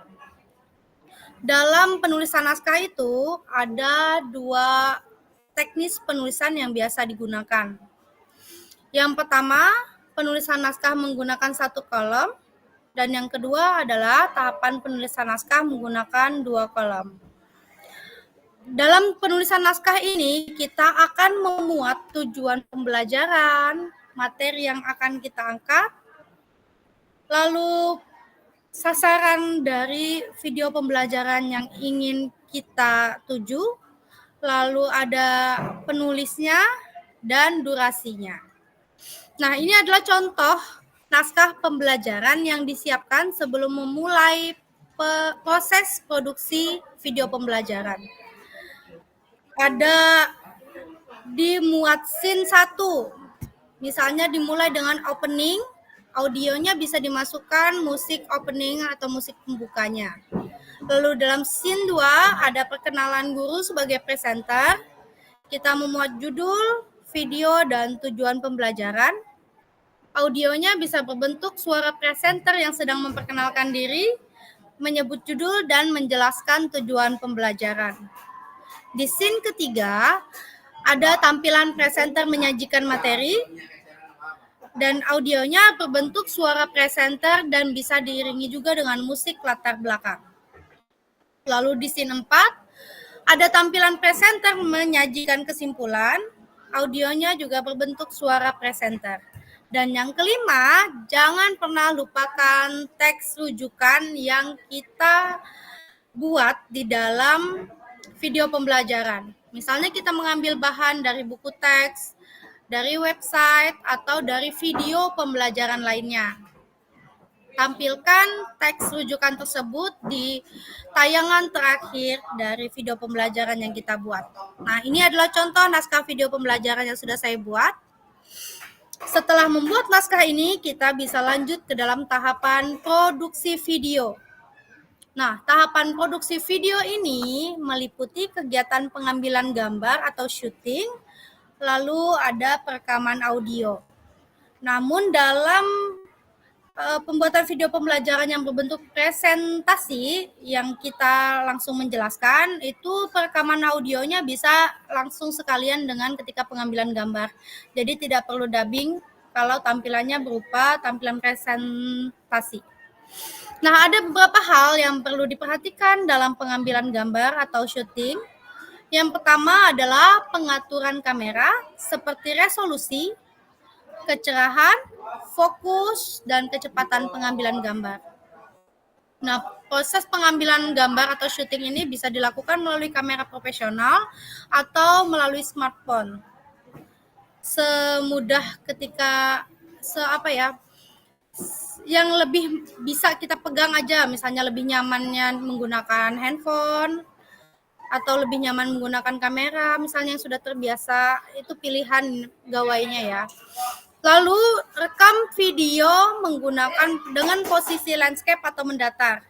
Dalam penulisan naskah itu ada 2 teknis penulisan yang biasa digunakan. Yang pertama, penulisan naskah menggunakan 1 kolom, dan yang kedua adalah tahapan penulisan naskah menggunakan 2 kolom. Dalam penulisan naskah ini, kita akan memuat tujuan pembelajaran, materi yang akan kita angkat, lalu sasaran dari video pembelajaran yang ingin kita tuju, lalu ada penulisnya dan durasinya. Nah, ini adalah contoh naskah pembelajaran yang disiapkan sebelum memulai proses produksi video pembelajaran. Ada dimuat scene 1, misalnya dimulai dengan opening, audionya bisa dimasukkan musik opening atau musik pembukanya. Lalu dalam scene 2 ada perkenalan guru sebagai presenter, kita memuat judul, video, dan tujuan pembelajaran. Audionya bisa berbentuk suara presenter yang sedang memperkenalkan diri, menyebut judul, dan menjelaskan tujuan pembelajaran. Di scene ketiga, ada tampilan presenter menyajikan materi, dan audionya berbentuk suara presenter dan bisa diiringi juga dengan musik latar belakang. Lalu di scene 4, ada tampilan presenter menyajikan kesimpulan, audionya juga berbentuk suara presenter. Dan yang kelima, jangan pernah lupakan teks rujukan yang kita buat di dalam video pembelajaran. Misalnya kita mengambil bahan dari buku teks, dari website, atau dari video pembelajaran lainnya. Tampilkan teks rujukan tersebut di tayangan terakhir dari video pembelajaran yang kita buat. Nah, ini adalah contoh naskah video pembelajaran yang sudah saya buat. Setelah membuat naskah ini, kita bisa lanjut ke dalam tahapan produksi video. Nah, tahapan produksi video ini meliputi kegiatan pengambilan gambar atau syuting, lalu ada perekaman audio. Namun dalam pembuatan video pembelajaran yang berbentuk presentasi yang kita langsung menjelaskan, itu perekaman audionya bisa langsung sekalian dengan ketika pengambilan gambar. Jadi tidak perlu dubbing kalau tampilannya berupa tampilan presentasi. Nah, ada beberapa hal yang perlu diperhatikan dalam pengambilan gambar atau syuting. Yang pertama adalah pengaturan kamera seperti resolusi, kecerahan, fokus, dan kecepatan pengambilan gambar. Nah, proses pengambilan gambar atau syuting ini bisa dilakukan melalui kamera profesional atau melalui smartphone. Semudah ketika yang lebih bisa kita pegang aja, misalnya lebih nyamannya menggunakan handphone atau lebih nyaman menggunakan kamera, misalnya yang sudah terbiasa, itu pilihan gawainya ya. Lalu rekam video menggunakan dengan posisi landscape atau mendatar.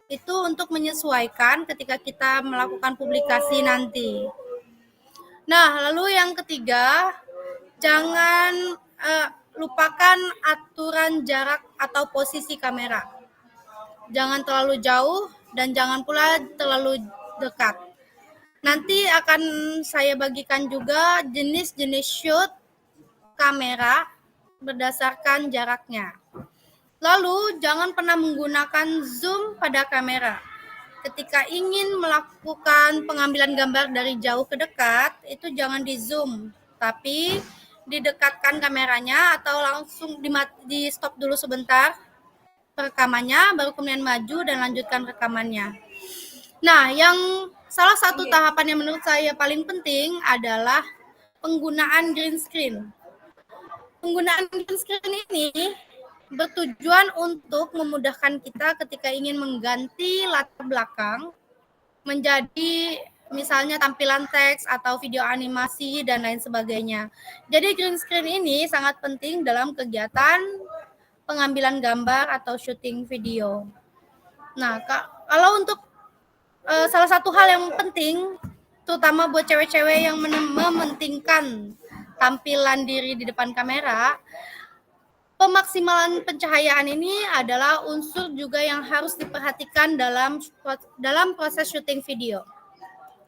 Itu untuk menyesuaikan ketika kita melakukan publikasi nanti. Nah, lalu yang ketiga, jangan lupakan aturan jarak atau posisi kamera. Jangan terlalu jauh dan jangan pula terlalu dekat. Nanti akan saya bagikan juga jenis-jenis shoot kamera berdasarkan jaraknya. Lalu jangan pernah menggunakan zoom pada kamera. Ketika ingin melakukan pengambilan gambar dari jauh ke dekat, itu jangan di zoom, tapi didekatkan kameranya atau langsung di stop dulu sebentar rekamannya, baru kemudian maju dan lanjutkan rekamannya. Nah, yang salah satu tahapan yang menurut saya paling penting adalah penggunaan green screen. Penggunaan green screen ini bertujuan untuk memudahkan kita ketika ingin mengganti latar belakang menjadi misalnya tampilan teks atau video animasi dan lain sebagainya. Jadi green screen ini sangat penting dalam kegiatan pengambilan gambar atau syuting video. Nah, kalau untuk salah satu hal yang penting, terutama buat cewek-cewek yang mementingkan tampilan diri di depan kamera, pemaksimalan pencahayaan ini adalah unsur juga yang harus diperhatikan dalam proses syuting video.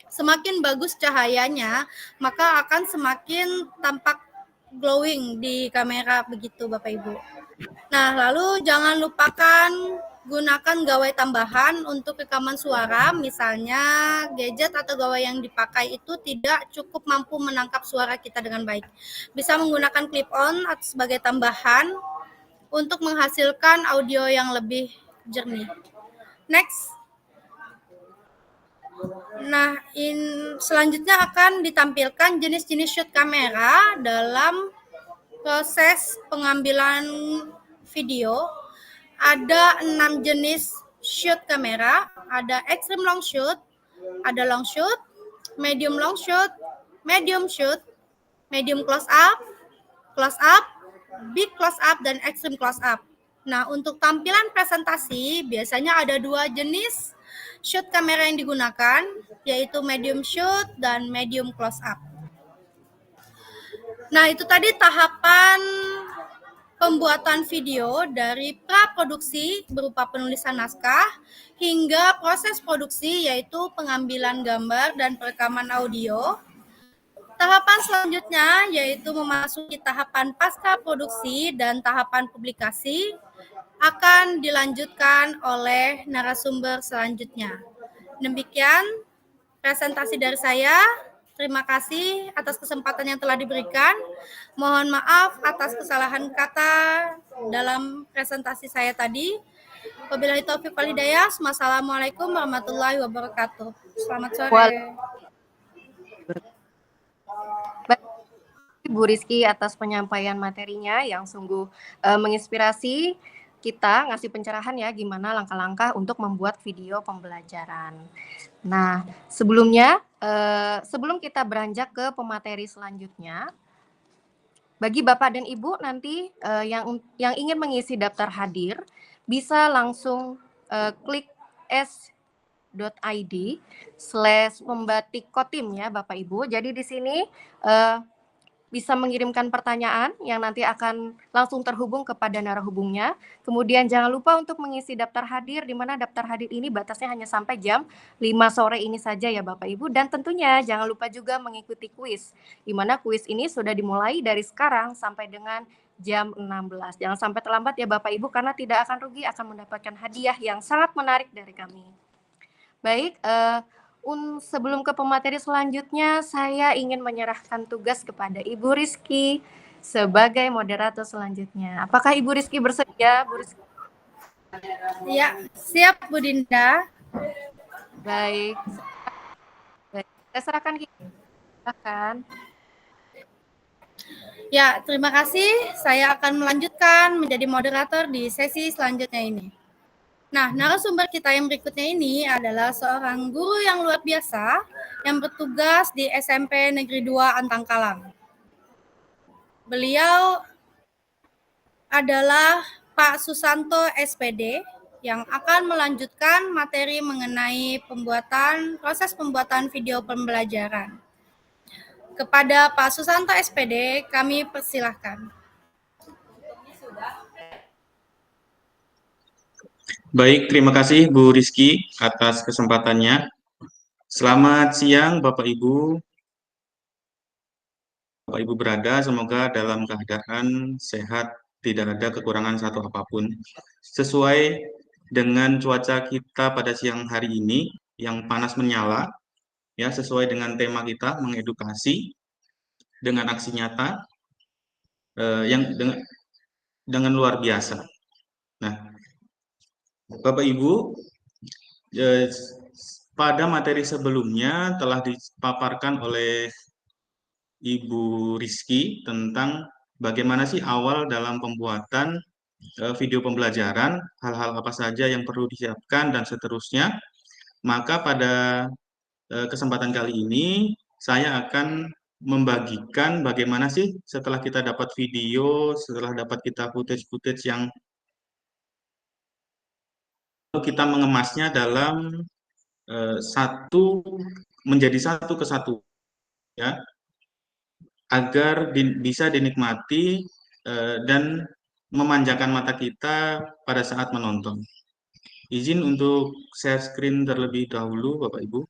Semakin bagus cahayanya, maka akan semakin tampak glowing di kamera begitu Bapak Ibu. Nah, lalu jangan lupakan gunakan gawai tambahan untuk rekaman suara, misalnya gadget atau gawai yang dipakai itu tidak cukup mampu menangkap suara kita dengan baik. Bisa menggunakan clip-on sebagai tambahan untuk menghasilkan audio yang lebih jernih. Next. Nah, selanjutnya akan ditampilkan jenis-jenis shoot kamera dalam proses pengambilan video. Ada 6 jenis shoot kamera, ada extreme long shoot, ada long shoot, medium long shoot, medium shoot, medium close up, big close up, dan extreme close up. Nah, untuk tampilan presentasi biasanya ada 2 jenis shoot kamera yang digunakan, yaitu medium shoot dan medium close up. Nah, itu tadi tahapan pembuatan video dari praproduksi berupa penulisan naskah hingga proses produksi yaitu pengambilan gambar dan perekaman audio. Tahapan selanjutnya yaitu memasuki tahapan pasca produksi dan tahapan publikasi akan dilanjutkan oleh narasumber selanjutnya. Demikian presentasi dari saya. Terima kasih atas kesempatan yang telah diberikan. Mohon maaf atas kesalahan kata dalam presentasi saya tadi. Wabillahi taufiq wal hidayah. Wassalamualaikum warahmatullahi wabarakatuh. Selamat sore. Baik, Bu Rizky atas penyampaian materinya yang sungguh menginspirasi kita, ngasih pencerahan ya gimana langkah-langkah untuk membuat video pembelajaran. Nah, sebelumnya sebelum kita beranjak ke pemateri selanjutnya, bagi Bapak dan Ibu nanti yang ingin mengisi daftar hadir bisa langsung klik s.id/membatik kotim ya Bapak Ibu. Jadi di sini bisa mengirimkan pertanyaan yang nanti akan langsung terhubung kepada narahubungnya. Kemudian jangan lupa untuk mengisi daftar hadir, di mana daftar hadir ini batasnya hanya sampai jam 5 sore ini saja ya Bapak Ibu. Dan tentunya jangan lupa juga mengikuti kuis, di mana kuis ini sudah dimulai dari sekarang sampai dengan jam 16. Jangan sampai terlambat ya Bapak Ibu, karena tidak akan rugi, akan mendapatkan hadiah yang sangat menarik dari kami. Baik, sebelum ke pemateri selanjutnya, saya ingin menyerahkan tugas kepada Ibu Rizky sebagai moderator selanjutnya. Apakah Ibu Rizky bersedia, Bu Rizky? Ya, siap Bu Dinda. Baik. Saya serahkan silakan. Ya, terima kasih. Saya akan melanjutkan menjadi moderator di sesi selanjutnya ini. Nah, narasumber kita yang berikutnya ini adalah seorang guru yang luar biasa yang bertugas di SMP Negeri 2 Antangkalang. Beliau adalah Pak Susanto SPD yang akan melanjutkan materi mengenai proses pembuatan video pembelajaran. Kepada Pak Susanto SPD, kami persilahkan. Baik, terima kasih Bu Rizky atas kesempatannya. Selamat siang Bapak Ibu berada, semoga dalam keadaan sehat, tidak ada kekurangan satu apapun. Sesuai dengan cuaca kita pada siang hari ini yang panas menyala, ya sesuai dengan tema kita mengedukasi dengan aksi nyata yang dengan luar biasa. Nah, Bapak Ibu, pada materi sebelumnya telah dipaparkan oleh Ibu Rizky tentang bagaimana sih awal dalam pembuatan video pembelajaran, hal-hal apa saja yang perlu disiapkan, dan seterusnya. Maka pada kesempatan kali ini, saya akan membagikan bagaimana sih setelah kita dapat video, setelah dapat kita footage-footage yang kita mengemasnya dalam menjadi satu kesatu, ya, agar bisa dinikmati dan memanjakan mata kita pada saat menonton. Izin untuk share screen terlebih dahulu, Bapak Ibu.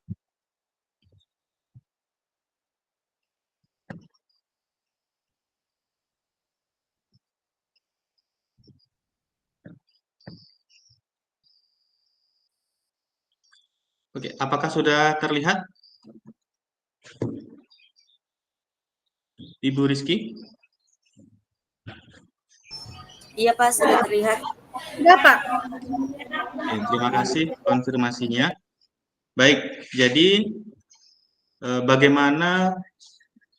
Oke, apakah sudah terlihat, Ibu Rizky? Iya Pak, sudah terlihat. Ya Pak. Oke, terima kasih konfirmasinya. Baik, jadi bagaimana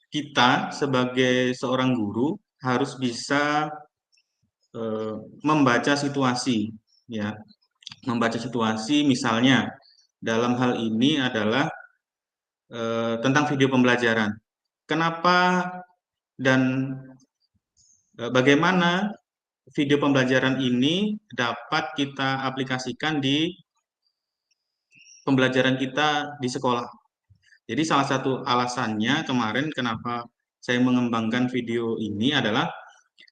kita sebagai seorang guru harus bisa membaca situasi, ya, membaca situasi. Misalnya dalam hal ini adalah tentang video pembelajaran. Kenapa dan bagaimana video pembelajaran ini dapat kita aplikasikan di pembelajaran kita di sekolah. Jadi salah satu alasannya kemarin kenapa saya mengembangkan video ini adalah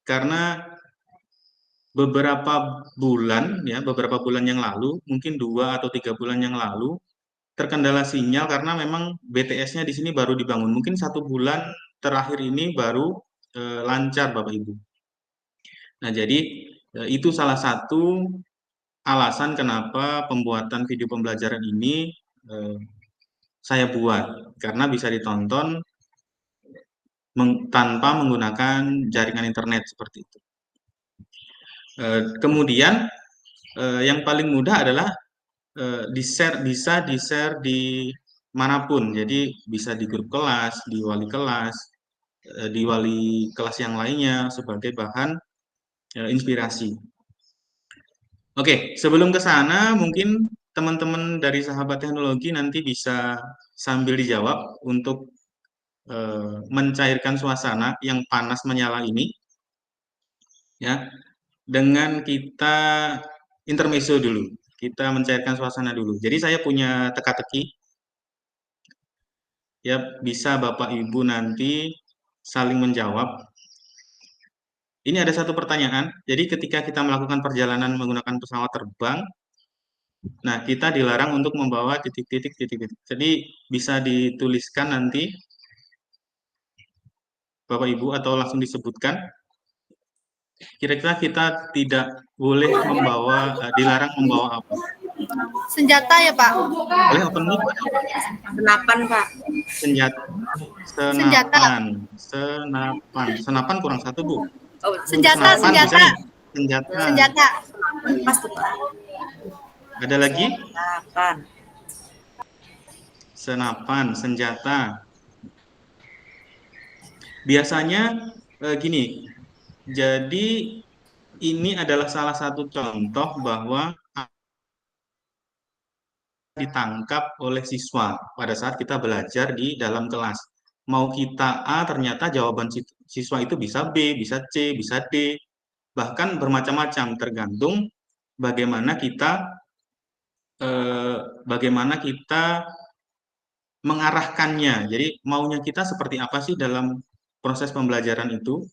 karena beberapa bulan yang lalu, mungkin 2 atau 3 bulan yang lalu, terkendala sinyal karena memang BTS-nya di sini baru dibangun. Mungkin 1 bulan terakhir ini baru lancar, Bapak Ibu. Nah, jadi itu salah satu alasan kenapa pembuatan video pembelajaran ini saya buat, karena bisa ditonton tanpa menggunakan jaringan internet seperti itu. Kemudian yang paling mudah adalah bisa di-share di manapun. Jadi bisa di grup kelas, di wali kelas yang lainnya sebagai bahan inspirasi. Oke, sebelum ke sana mungkin teman-teman dari sahabat teknologi nanti bisa sambil dijawab untuk mencairkan suasana yang panas menyala ini, ya, dengan kita intermezzo dulu. Kita mencairkan suasana dulu. Jadi saya punya teka-teki, ya, bisa Bapak Ibu nanti saling menjawab. Ini ada satu pertanyaan. Jadi ketika kita melakukan perjalanan menggunakan pesawat terbang, nah kita dilarang untuk membawa titik-titik. Jadi bisa dituliskan nanti Bapak Ibu atau langsung disebutkan. Kira-kira kita tidak boleh membawa, dilarang membawa apa? Senjata ya, Pak? Boleh open mic? Senapan, Pak. Senapan kurang satu, Bu. Oh, Senjata. Senapan bisa nih. Senjata. pas tuh, Pak. Ada lagi? Senapan. Senjata. Biasanya gini, jadi ini adalah salah satu contoh bahwa ditangkap oleh siswa pada saat kita belajar di dalam kelas. Mau kita A, ternyata jawaban siswa itu bisa B, bisa C, bisa D, bahkan bermacam-macam tergantung bagaimana kita mengarahkannya. Jadi maunya kita seperti apa sih dalam proses pembelajaran itu?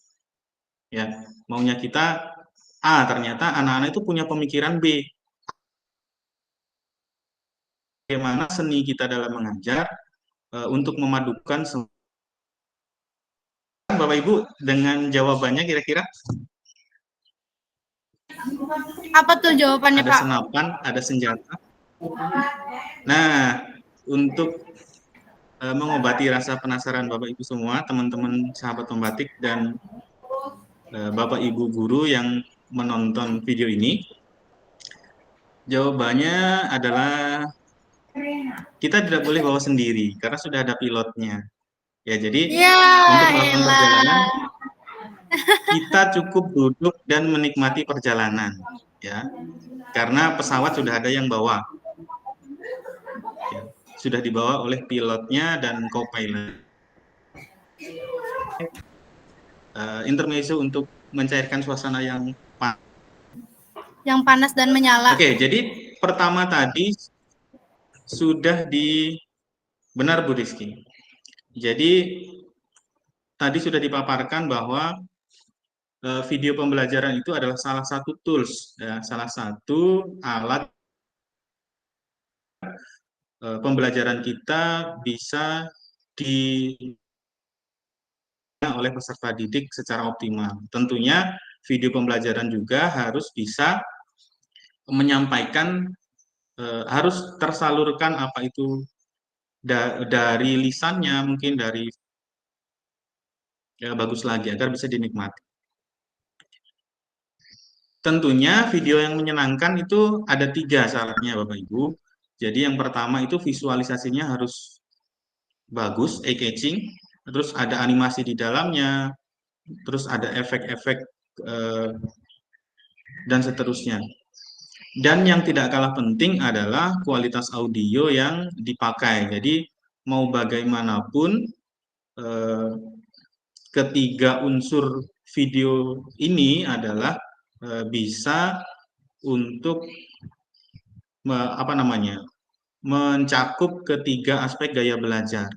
Ya, maunya kita A, ternyata anak-anak itu punya pemikiran B. Bagaimana seni kita dalam mengajar untuk memadukan Bapak Ibu dengan jawabannya kira-kira? Apa tuh jawabannya, Ada Pak? senapan, ada senjata. Nah, untuk mengobati rasa penasaran Bapak Ibu semua, teman-teman sahabat pembatik dan Bapak Ibu guru yang menonton video ini, jawabannya adalah kita tidak boleh bawa sendiri karena sudah ada pilotnya. Ya, jadi untuk melakukan perjalanan kita cukup duduk dan menikmati perjalanan, ya, karena pesawat sudah ada yang bawa, ya, sudah dibawa oleh pilotnya dan co-pilot. Intermezzo untuk mencairkan suasana yang panas dan menyala. Oke, jadi pertama tadi sudah benar Bu Rizky. Jadi tadi sudah dipaparkan bahwa video pembelajaran itu adalah salah satu tools, ya, salah satu alat pembelajaran kita bisa oleh peserta didik secara optimal. Tentunya video pembelajaran juga harus bisa menyampaikan, harus tersalurkan apa itu dari lisannya, mungkin dari bagus lagi agar bisa dinikmati. Tentunya video yang menyenangkan itu ada 3 syaratnya Bapak Ibu. Jadi yang pertama itu visualisasinya harus bagus, eye-catching, terus ada animasi di dalamnya, terus ada efek-efek dan seterusnya. Dan yang tidak kalah penting adalah kualitas audio yang dipakai. Jadi mau bagaimanapun ketiga unsur video ini adalah bisa untuk mencakup ketiga aspek gaya belajar.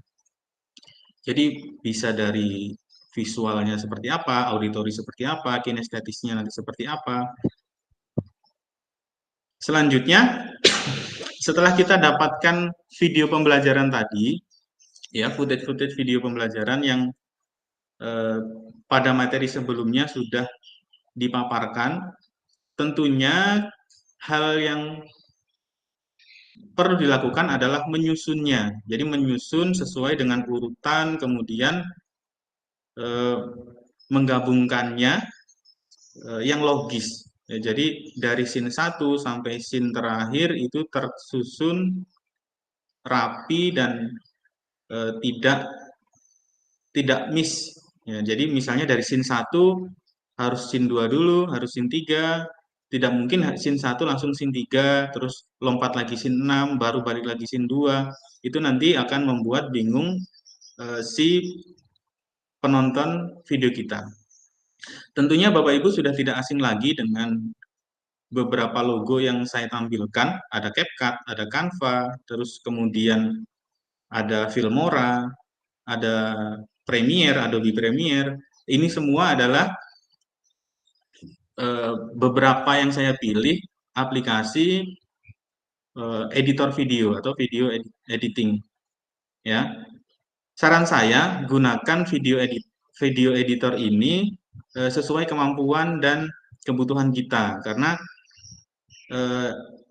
Jadi bisa dari visualnya seperti apa, auditori seperti apa, kinestetisnya nanti seperti apa. Selanjutnya, setelah kita dapatkan video pembelajaran tadi, ya, footage video pembelajaran yang pada materi sebelumnya sudah dipaparkan, tentunya hal yang perlu dilakukan adalah menyusunnya. Jadi menyusun sesuai dengan urutan, kemudian menggabungkannya yang logis. Ya, jadi dari scene 1 sampai scene terakhir itu tersusun rapi dan tidak miss. Ya, jadi misalnya dari scene 1 harus scene 2 dulu, harus scene 3. Tidak mungkin scene 1 langsung scene 3, terus lompat lagi scene 6, baru balik lagi scene 2. Itu nanti akan membuat bingung si penonton video kita. Tentunya Bapak Ibu sudah tidak asing lagi dengan beberapa logo yang saya tampilkan. Ada CapCut, ada Canva, terus kemudian ada Filmora, ada Premiere, Adobe Premiere. Ini semua adalah beberapa yang saya pilih aplikasi editor video atau video editing. Ya, saran saya gunakan video editor ini sesuai kemampuan dan kebutuhan kita, karena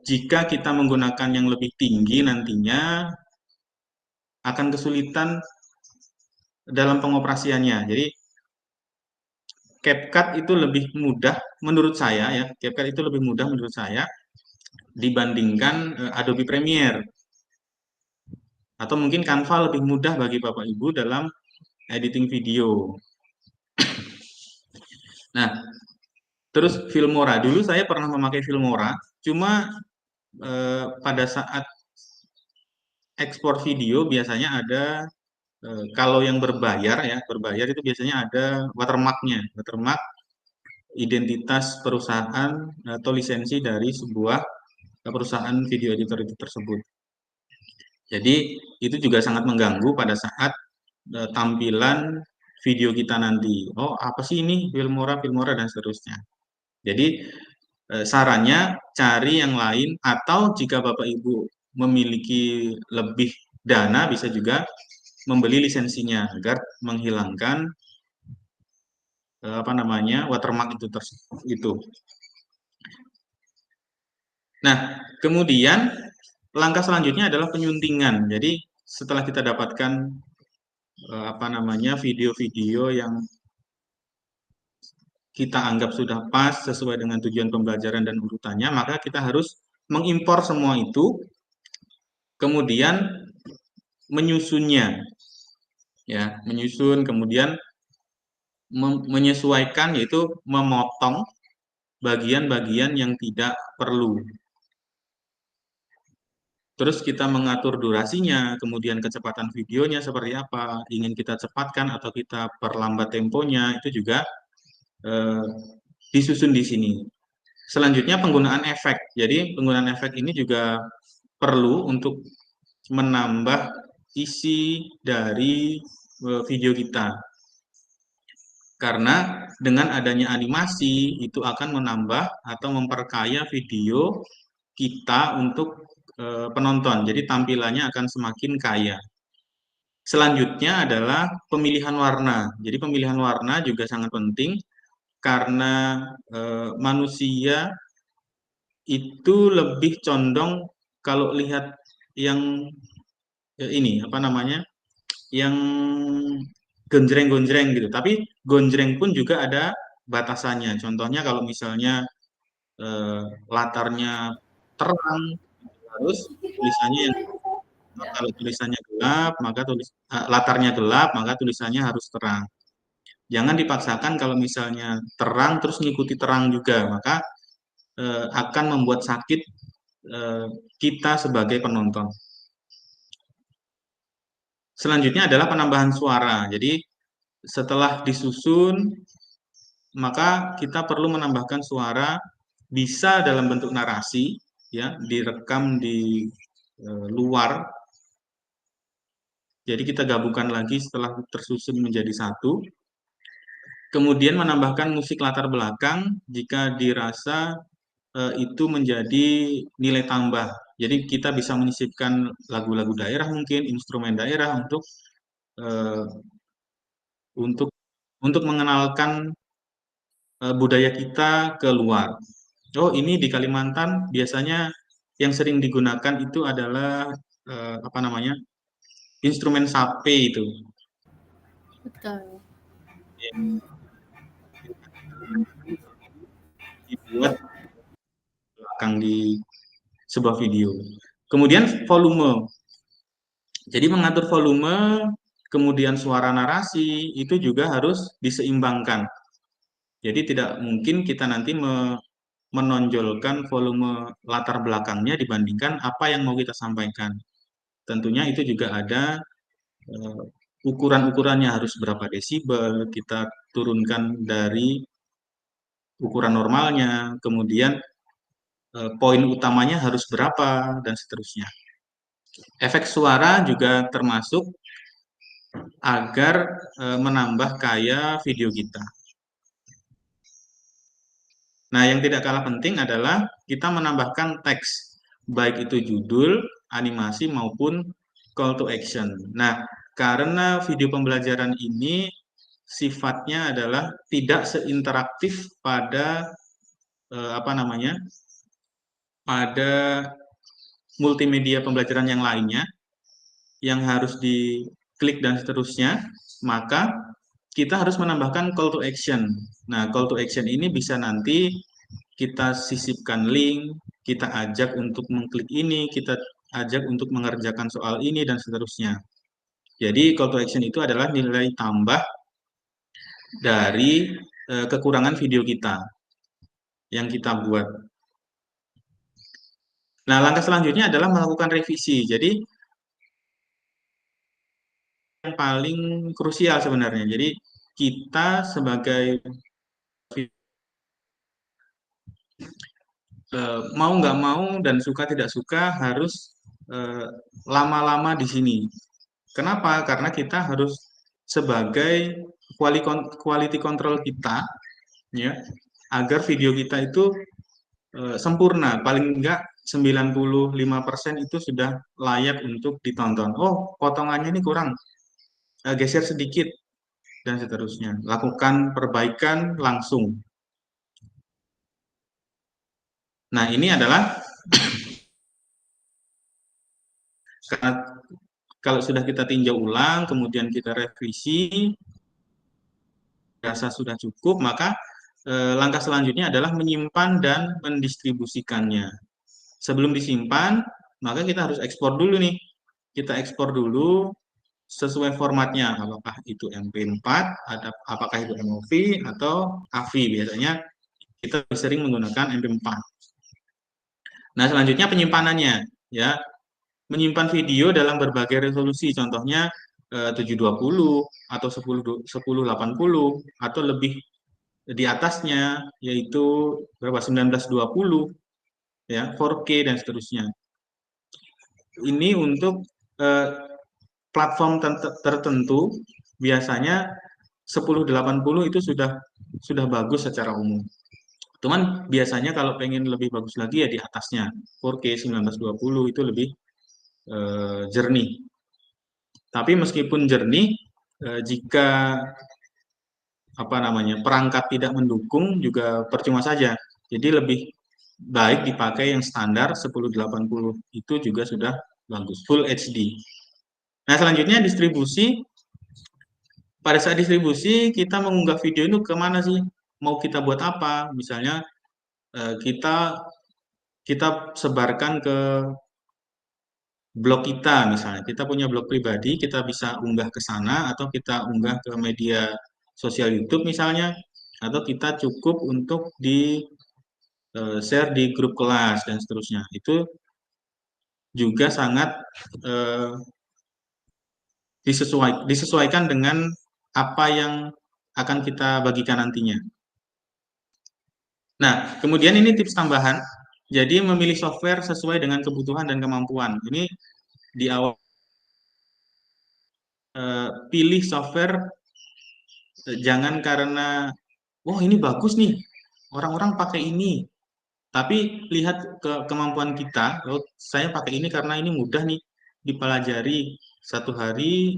jika kita menggunakan yang lebih tinggi nantinya akan kesulitan dalam pengoperasiannya. Jadi CapCut itu lebih mudah menurut saya, ya. CapCut itu lebih mudah menurut saya dibandingkan Adobe Premiere. Atau mungkin Canva lebih mudah bagi Bapak Ibu dalam editing video. Nah, terus Filmora. Dulu saya pernah memakai Filmora, cuma pada saat ekspor video biasanya ada, kalau yang berbayar itu biasanya ada watermark-nya, watermark identitas perusahaan atau lisensi dari sebuah perusahaan video editor itu tersebut. Jadi itu juga sangat mengganggu pada saat tampilan video kita nanti. Oh, apa sih ini Filmora dan seterusnya. Jadi sarannya cari yang lain, atau jika Bapak Ibu memiliki lebih dana bisa juga membeli lisensinya agar menghilangkan watermark itu. Nah, kemudian langkah selanjutnya adalah penyuntingan. Jadi setelah kita dapatkan video-video yang kita anggap sudah pas sesuai dengan tujuan pembelajaran dan urutannya, maka kita harus mengimpor semua itu, kemudian menyusunnya, ya, menyusun, kemudian menyesuaikan, yaitu memotong bagian-bagian yang tidak perlu. Terus kita mengatur durasinya, kemudian kecepatan videonya seperti apa, ingin kita cepatkan atau kita perlambat temponya, itu juga disusun di sini. Selanjutnya penggunaan efek. Jadi penggunaan efek ini juga perlu untuk menambah isi dari video kita. Karena dengan adanya animasi itu akan menambah atau memperkaya video kita untuk penonton. Jadi tampilannya akan semakin kaya. Selanjutnya adalah pemilihan warna. Jadi pemilihan warna juga sangat penting karena manusia itu lebih condong kalau lihat yang yang gonjreng-gonjreng gitu. Tapi gonjreng pun juga ada batasannya. Contohnya kalau misalnya latarnya terang, harus tulisannya yang kalau tulisannya gelap, maka latarnya gelap, maka tulisannya harus terang. Jangan dipaksakan kalau misalnya terang terus ngikuti terang juga, maka akan membuat sakit kita sebagai penonton. Selanjutnya adalah penambahan suara. Jadi setelah disusun, maka kita perlu menambahkan suara, bisa dalam bentuk narasi, ya, direkam di luar. Jadi kita gabungkan lagi setelah tersusun menjadi satu. Kemudian menambahkan musik latar belakang jika dirasa itu menjadi nilai tambah. Jadi kita bisa menyisipkan lagu-lagu daerah, mungkin instrumen daerah untuk mengenalkan budaya kita ke luar. Oh, ini di Kalimantan biasanya yang sering digunakan itu adalah instrumen SAPE itu. Betul. Yang dibuat belakang di sebuah video. Kemudian volume. Jadi mengatur volume, kemudian suara narasi itu juga harus diseimbangkan. Jadi tidak mungkin kita nanti menonjolkan volume latar belakangnya dibandingkan apa yang mau kita sampaikan. Tentunya itu juga ada ukuran-ukurannya, harus berapa desibel, kita turunkan dari ukuran normalnya, kemudian poin utamanya harus berapa, dan seterusnya. Efek suara juga termasuk agar menambah kaya video kita. Nah, yang tidak kalah penting adalah kita menambahkan teks, baik itu judul, animasi, maupun call to action. Nah, karena video pembelajaran ini sifatnya adalah tidak seinteraktif pada pada multimedia pembelajaran yang lainnya, yang harus diklik dan seterusnya, maka kita harus menambahkan call to action. Nah, call to action ini bisa nanti kita sisipkan link, kita ajak untuk mengklik ini, kita ajak untuk mengerjakan soal ini, dan seterusnya. Jadi call to action itu adalah nilai tambah dari kekurangan video kita yang kita buat. Nah, langkah selanjutnya adalah melakukan revisi. Jadi yang paling krusial sebenarnya. Jadi kita sebagai mau nggak mau dan suka tidak suka harus lama-lama di sini. Kenapa? Karena kita harus sebagai quality control kita, ya, agar video kita itu sempurna. Paling enggak 95% itu sudah layak untuk ditonton. Oh, potongannya ini kurang, geser sedikit, dan seterusnya. Lakukan perbaikan langsung. Nah, ini adalah karena kalau sudah kita tinjau ulang, kemudian kita revisi, rasa sudah cukup, maka langkah selanjutnya adalah menyimpan dan mendistribusikannya. Sebelum disimpan, maka kita harus ekspor dulu nih. Kita ekspor dulu sesuai formatnya, apakah itu MP4, apakah itu MOV, atau AVI. Biasanya kita sering menggunakan MP4. Nah, selanjutnya penyimpanannya, ya. Menyimpan video dalam berbagai resolusi, contohnya 720 atau 1080 atau lebih di atasnya, yaitu berapa, 1920, ya, 4K, dan seterusnya. Ini untuk platform tertentu, biasanya 1080 itu sudah bagus secara umum. Cuman biasanya kalau pengen lebih bagus lagi ya di atasnya, 4K 1920 itu lebih jernih. Tapi meskipun jernih, jika perangkat tidak mendukung juga percuma saja. Jadi lebih baik dipakai yang standar 1080, itu juga sudah bagus, Full HD. Nah, selanjutnya distribusi. Pada saat distribusi, kita mengunggah video itu kemana sih? Mau kita buat apa? Misalnya kita sebarkan ke blog kita, misalnya kita punya blog pribadi, kita bisa unggah ke sana, atau kita unggah ke media sosial YouTube misalnya, atau kita cukup untuk di share di grup kelas dan seterusnya. Itu juga sangat disesuaikan dengan apa yang akan kita bagikan nantinya. Nah, kemudian ini tips tambahan. Jadi memilih software sesuai dengan kebutuhan dan kemampuan. Ini di awal, pilih software jangan karena ini bagus nih, orang-orang pakai ini. Tapi lihat ke kemampuan kita. Saya pakai ini karena ini mudah nih dipelajari, 1 hari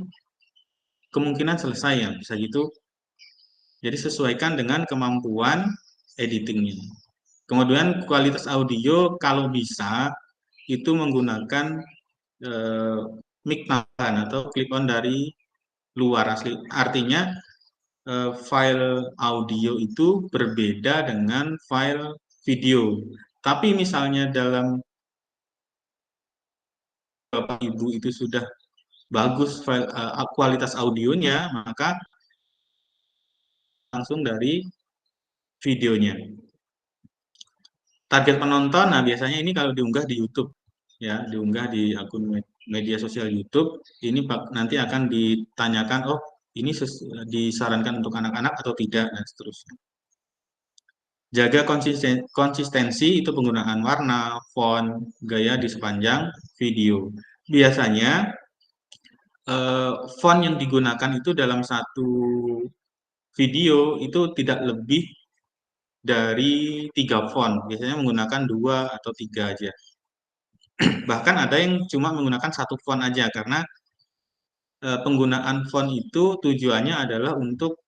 kemungkinan selesai, ya, bisa gitu. Jadi sesuaikan dengan kemampuan editingnya. Kemudian kualitas audio kalau bisa itu menggunakan mic tambahan atau clip on dari luar asli. Artinya file audio itu berbeda dengan file video. Tapi misalnya dalam Bapak Ibu itu sudah bagus file, kualitas audionya, maka langsung dari videonya. Target penonton, nah biasanya ini kalau diunggah di YouTube, ya, diunggah di akun media sosial YouTube, ini nanti akan ditanyakan, oh ini disarankan untuk anak-anak atau tidak, dan seterusnya. Jaga konsistensi itu penggunaan warna, font, gaya di sepanjang video. Biasanya font yang digunakan itu dalam satu video itu tidak lebih dari 3 font. Biasanya menggunakan 2 atau 3 aja. Bahkan ada yang cuma menggunakan 1 font aja karena penggunaan font itu tujuannya adalah untuk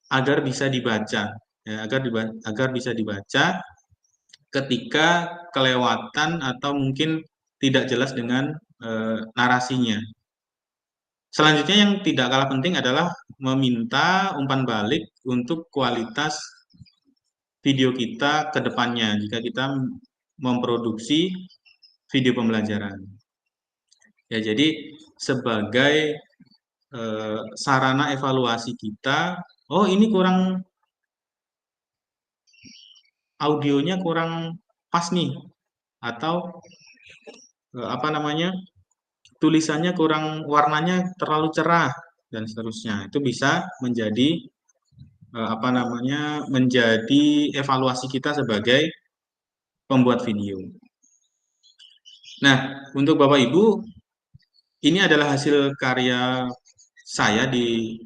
agar bisa dibaca, ya, agar bisa dibaca ketika kelewatan atau mungkin tidak jelas dengan narasinya. Selanjutnya yang tidak kalah penting adalah meminta umpan balik untuk kualitas video kita ke depannya jika kita memproduksi video pembelajaran. Ya, jadi sebagai sarana evaluasi kita, oh ini kurang, audionya kurang pas nih, atau apa namanya, tulisannya kurang, warnanya terlalu cerah dan seterusnya. Itu bisa menjadi apa namanya, menjadi evaluasi kita sebagai pembuat video. Nah, untuk Bapak Ibu, ini adalah hasil karya saya di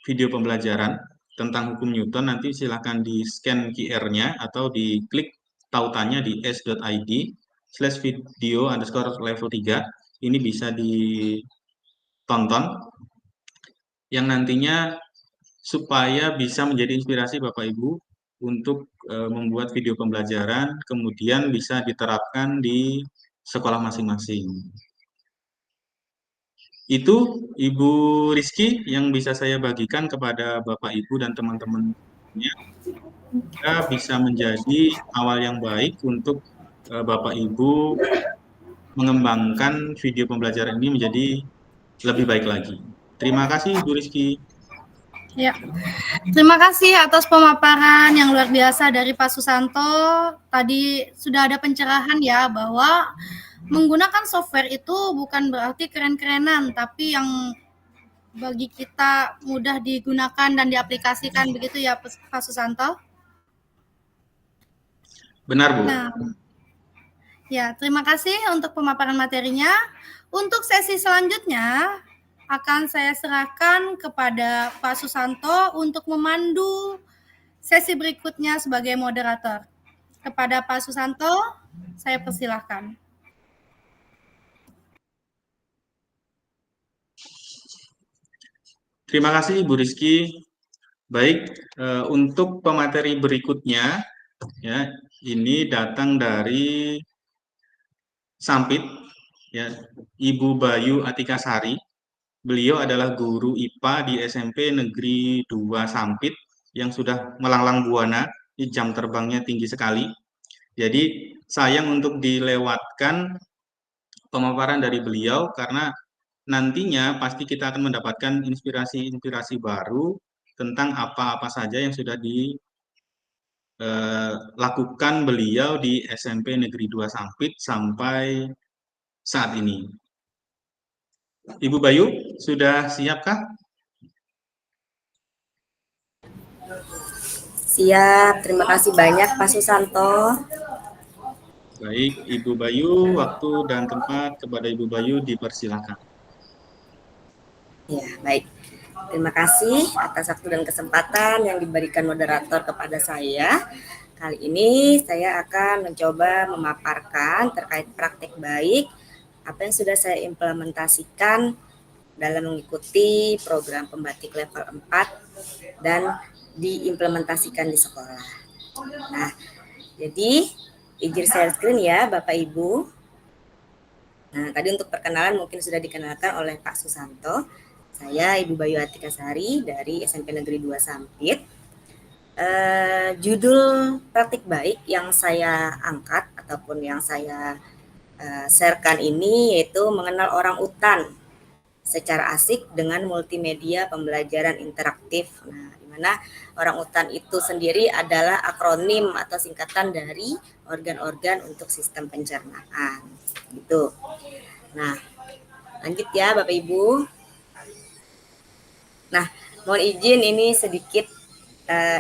video pembelajaran tentang hukum Newton. Nanti silahkan di-scan QR-nya atau diklik tautannya di s.id/video_level 3. Ini bisa ditonton, yang nantinya supaya bisa menjadi inspirasi Bapak Ibu untuk membuat video pembelajaran, kemudian bisa diterapkan di sekolah masing-masing. Itu Ibu Rizky yang bisa saya bagikan kepada Bapak Ibu dan teman-temannya. Bisa menjadi awal yang baik untuk Bapak Ibu mengembangkan video pembelajaran ini menjadi lebih baik lagi. Terima kasih Ibu Rizky. Ya, terima kasih atas pemaparan yang luar biasa dari Pak Susanto. Tadi sudah ada pencerahan ya bahwa menggunakan software itu bukan berarti keren-kerenan, tapi yang bagi kita mudah digunakan dan diaplikasikan, begitu ya Pak Susanto? Benar, Bu. Nah, ya, terima kasih untuk pemaparan materinya. Untuk sesi selanjutnya akan saya serahkan kepada Pak Susanto untuk memandu sesi berikutnya sebagai moderator. Kepada Pak Susanto, saya persilahkan. Terima kasih Bu Rizky. Baik, untuk pemateri berikutnya, ya, ini datang dari Sampit, ya, Ibu Bayu Atikasari. Beliau adalah guru IPA di SMP Negeri 2 Sampit yang sudah melanglang buana, jam terbangnya tinggi sekali. Jadi sayang untuk dilewatkan pemaparan dari beliau karena nantinya pasti kita akan mendapatkan inspirasi-inspirasi baru tentang apa-apa saja yang sudah dilakukan beliau di SMP Negeri 2 Sampit sampai saat ini. Ibu Bayu, sudah siapkah? Siap, terima kasih banyak Pak Susanto. Baik, Ibu Bayu, waktu dan tempat kepada Ibu Bayu dipersilakan. Ya, baik. Terima kasih atas waktu dan kesempatan yang diberikan moderator kepada saya. Kali ini saya akan mencoba memaparkan terkait praktek baik apa yang sudah saya implementasikan dalam mengikuti program pembatik level 4 dan diimplementasikan di sekolah. Nah, jadi Izin share screen ya Bapak Ibu. Nah, tadi untuk perkenalan mungkin sudah dikenalkan oleh Pak Susanto. Saya Ibu Bayu Atika Sari dari SMP Negeri 2 Sampit. Judul praktik baik yang saya angkat ataupun yang saya sharekan ini yaitu mengenal orang utan secara asik dengan multimedia pembelajaran interaktif. Nah, di mana orang utan itu sendiri adalah akronim atau singkatan dari organ-organ untuk sistem pencernaan. Gitu. Nah, lanjut ya Bapak Ibu. Nah, mohon izin ini sedikit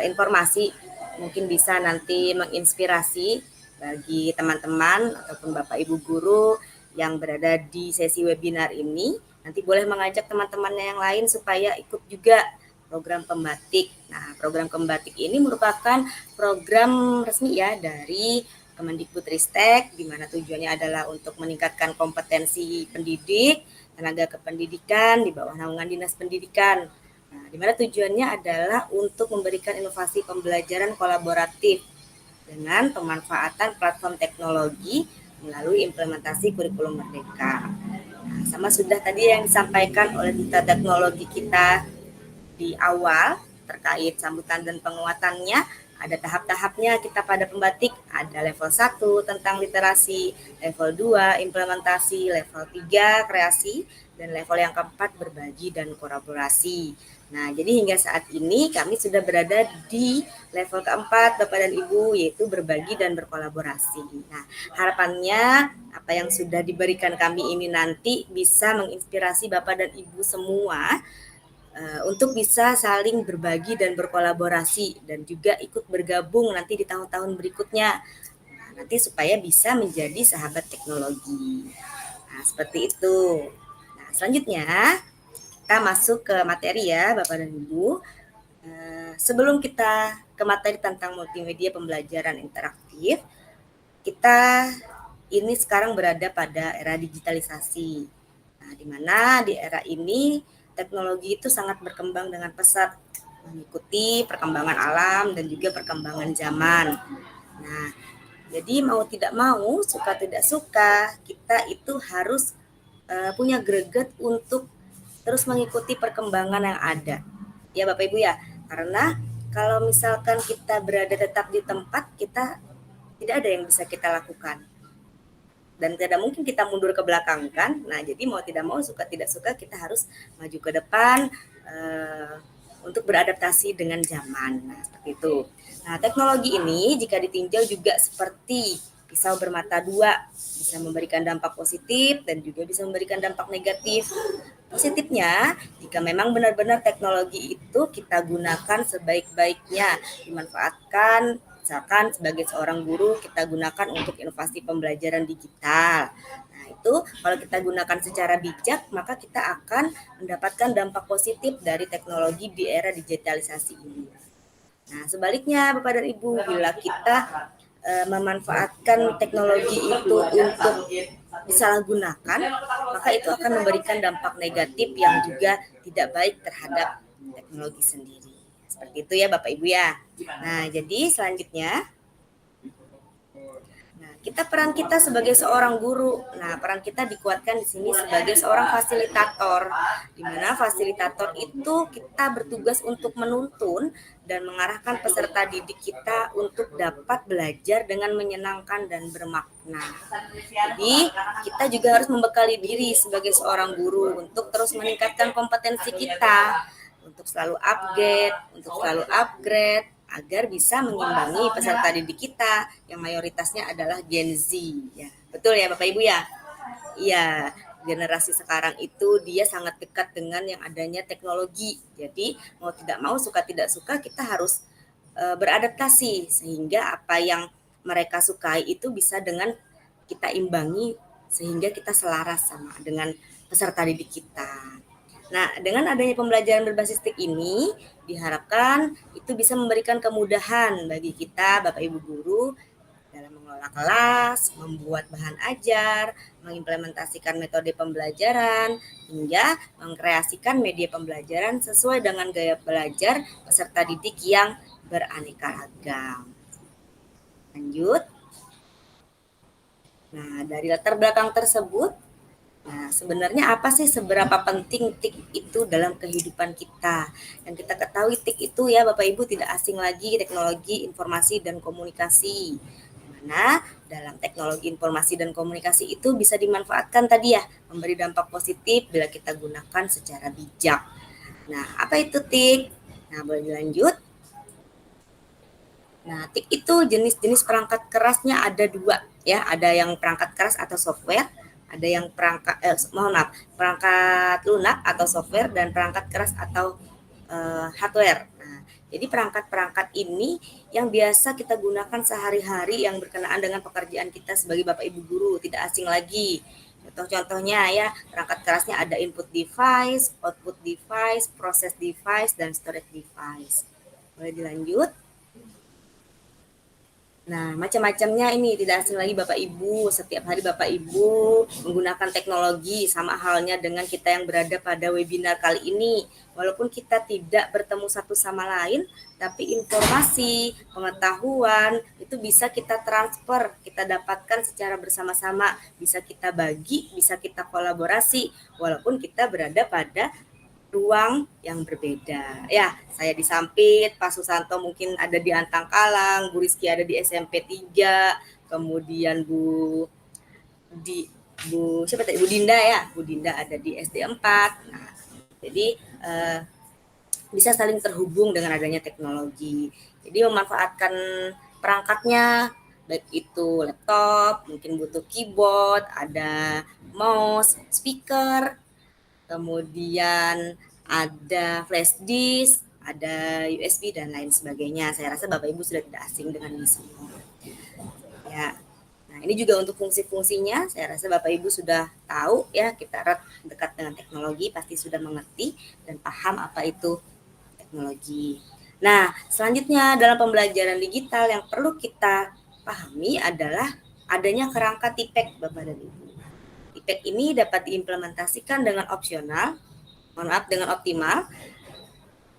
informasi mungkin bisa nanti menginspirasi bagi teman-teman ataupun Bapak Ibu guru yang berada di sesi webinar ini. Nanti boleh mengajak teman-temannya yang lain supaya ikut juga program Pembatik. Nah, program Pembatik ini merupakan program resmi ya dari Kemendikbudristek, di mana tujuannya adalah untuk meningkatkan kompetensi pendidik, tenaga kependidikan di bawah naungan Dinas Pendidikan. Nah, di mana tujuannya adalah untuk memberikan inovasi pembelajaran kolaboratif dengan pemanfaatan platform teknologi melalui implementasi kurikulum merdeka. Nah, sama sudah tadi yang disampaikan oleh Duta Teknologi kita di awal terkait sambutan dan penguatannya. Ada tahap-tahapnya kita pada Pembatik, ada level 1 tentang literasi, level 2 implementasi, level 3 kreasi, dan level yang keempat berbagi dan kolaborasi. Nah, jadi hingga saat ini kami sudah berada di level keempat Bapak dan Ibu, yaitu berbagi dan berkolaborasi. Nah, harapannya apa yang sudah diberikan kami ini nanti bisa menginspirasi Bapak dan Ibu semua untuk bisa saling berbagi dan berkolaborasi dan juga ikut bergabung nanti di tahun-tahun berikutnya. Nah, nanti supaya bisa menjadi sahabat teknologi. Nah, seperti itu. Nah, selanjutnya kita masuk ke materi ya Bapak dan Ibu. Sebelum kita ke materi tentang multimedia pembelajaran interaktif, kita ini sekarang berada pada era digitalisasi. Nah, di mana di era ini teknologi itu sangat berkembang dengan pesat, mengikuti perkembangan alam dan juga perkembangan zaman. Nah, jadi mau tidak mau, suka tidak suka, kita itu harus punya greget untuk terus mengikuti perkembangan yang ada. Ya Bapak Ibu ya, karena kalau misalkan kita berada tetap di tempat, kita tidak ada yang bisa kita lakukan. Dan tidak mungkin kita mundur ke belakang kan. Nah, jadi mau tidak mau, suka tidak suka, kita harus maju ke depan untuk beradaptasi dengan zaman. Nah, seperti itu. Nah, teknologi ini jika ditinjau juga seperti pisau bermata dua, bisa memberikan dampak positif dan juga bisa memberikan dampak negatif. Positifnya, jika memang benar-benar teknologi itu kita gunakan sebaik-baiknya, dimanfaatkan. Misalkan sebagai seorang guru kita gunakan untuk inovasi pembelajaran digital. Nah, itu kalau kita gunakan secara bijak, maka kita akan mendapatkan dampak positif dari teknologi di era digitalisasi ini. Nah, sebaliknya Bapak dan Ibu, bila kita memanfaatkan teknologi itu untuk disalahgunakan, maka itu akan memberikan dampak negatif yang juga tidak baik terhadap teknologi sendiri. Seperti itu ya Bapak Ibu ya. Nah, jadi selanjutnya peran kita sebagai seorang guru. Nah, peran kita dikuatkan di sini sebagai seorang fasilitator. Di mana fasilitator itu kita bertugas untuk menuntun dan mengarahkan peserta didik kita untuk dapat belajar dengan menyenangkan dan bermakna. Jadi, kita juga harus membekali diri sebagai seorang guru untuk terus meningkatkan kompetensi kita, untuk selalu upgrade, agar bisa mengimbangi peserta didik kita yang mayoritasnya adalah Gen Z. Ya, betul ya Bapak Ibu ya? Iya, generasi sekarang itu dia sangat dekat dengan yang adanya teknologi. Jadi mau tidak mau, suka tidak suka, kita harus beradaptasi sehingga apa yang mereka sukai itu bisa dengan kita imbangi sehingga kita selaras sama dengan peserta didik kita. Nah, dengan adanya pembelajaran berbasis TIK ini, diharapkan itu bisa memberikan kemudahan bagi kita, Bapak Ibu guru, dalam mengelola kelas, membuat bahan ajar, mengimplementasikan metode pembelajaran, hingga mengkreasikan media pembelajaran sesuai dengan gaya belajar peserta didik yang beraneka ragam. Lanjut. Nah, dari latar belakang tersebut, nah sebenarnya apa sih seberapa penting TIK itu dalam kehidupan kita? Yang kita ketahui TIK itu ya Bapak Ibu tidak asing lagi teknologi informasi dan komunikasi. Mana dalam teknologi informasi dan komunikasi itu bisa dimanfaatkan tadi ya, memberi dampak positif bila kita gunakan secara bijak. Nah, apa itu TIK? Nah, boleh dilanjut. Nah, TIK itu jenis-jenis perangkat kerasnya ada 2 ya, ada yang perangkat keras atau software, ada yang perangkat lunak atau software dan perangkat keras atau hardware. Nah, jadi perangkat-perangkat ini yang biasa kita gunakan sehari-hari yang berkenaan dengan pekerjaan kita sebagai Bapak Ibu guru, tidak asing lagi. Contoh-contohnya ya, perangkat kerasnya ada input device, output device, process device, dan storage device. Boleh dilanjut? Nah, macam-macamnya ini tidak asing lagi Bapak Ibu. Setiap hari Bapak Ibu menggunakan teknologi sama halnya dengan kita yang berada pada webinar kali ini. Walaupun kita tidak bertemu satu sama lain, tapi informasi, pengetahuan itu bisa kita transfer, kita dapatkan secara bersama-sama, bisa kita bagi, bisa kita kolaborasi walaupun kita berada pada ruang yang berbeda. Ya, saya di Sampit, Pak Susanto mungkin ada di Antangkalang, Bu Rizky ada di SMP 3, kemudian Bu Dinda ya, Bu Dinda ada di SD 4. Nah, jadi bisa saling terhubung dengan adanya teknologi. Jadi memanfaatkan perangkatnya, baik itu laptop, mungkin butuh keyboard, ada mouse, speaker, kemudian ada flash disk, ada USB dan lain sebagainya. Saya rasa Bapak Ibu sudah tidak asing dengan ini semua. Ya. Nah, ini juga untuk fungsi-fungsinya, saya rasa Bapak Ibu sudah tahu ya, kita erat dekat dengan teknologi, pasti sudah mengerti dan paham apa itu teknologi. Nah, selanjutnya dalam pembelajaran digital yang perlu kita pahami adalah adanya kerangka TIPEK Bapak dan Ibu. TIPEK ini dapat diimplementasikan dengan dengan optimal,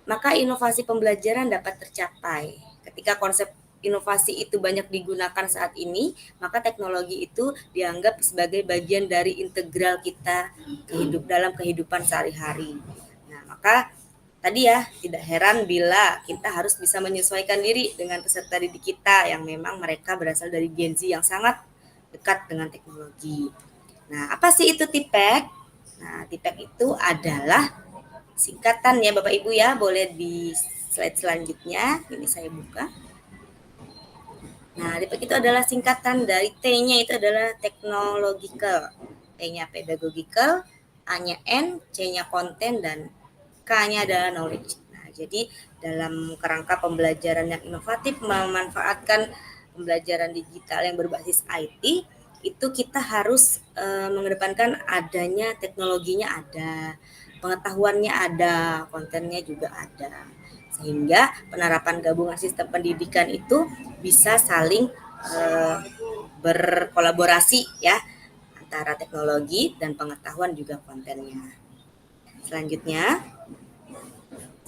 maka inovasi pembelajaran dapat tercapai. Ketika konsep inovasi itu banyak digunakan saat ini, maka teknologi itu dianggap sebagai bagian dari integral kita dalam kehidupan sehari-hari. Nah, maka tadi ya, tidak heran bila kita harus bisa menyesuaikan diri dengan peserta didik kita yang memang mereka berasal dari Gen Z yang sangat dekat dengan teknologi. Nah, apa sih itu TIPEK? Nah, TIPEK itu adalah singkatan ya Bapak Ibu ya, boleh di slide selanjutnya, ini saya buka. Nah, TIPEK itu adalah singkatan dari T-nya itu adalah technological, P-nya pedagogical, A-nya N, C-nya konten, dan K-nya adalah knowledge. Nah, jadi dalam kerangka pembelajaran yang inovatif memanfaatkan pembelajaran digital yang berbasis IT, itu kita harus mengedepankan adanya teknologinya ada, pengetahuannya ada, kontennya juga ada. Sehingga penerapan gabungan sistem pendidikan itu bisa saling berkolaborasi ya antara teknologi dan pengetahuan juga kontennya. Selanjutnya,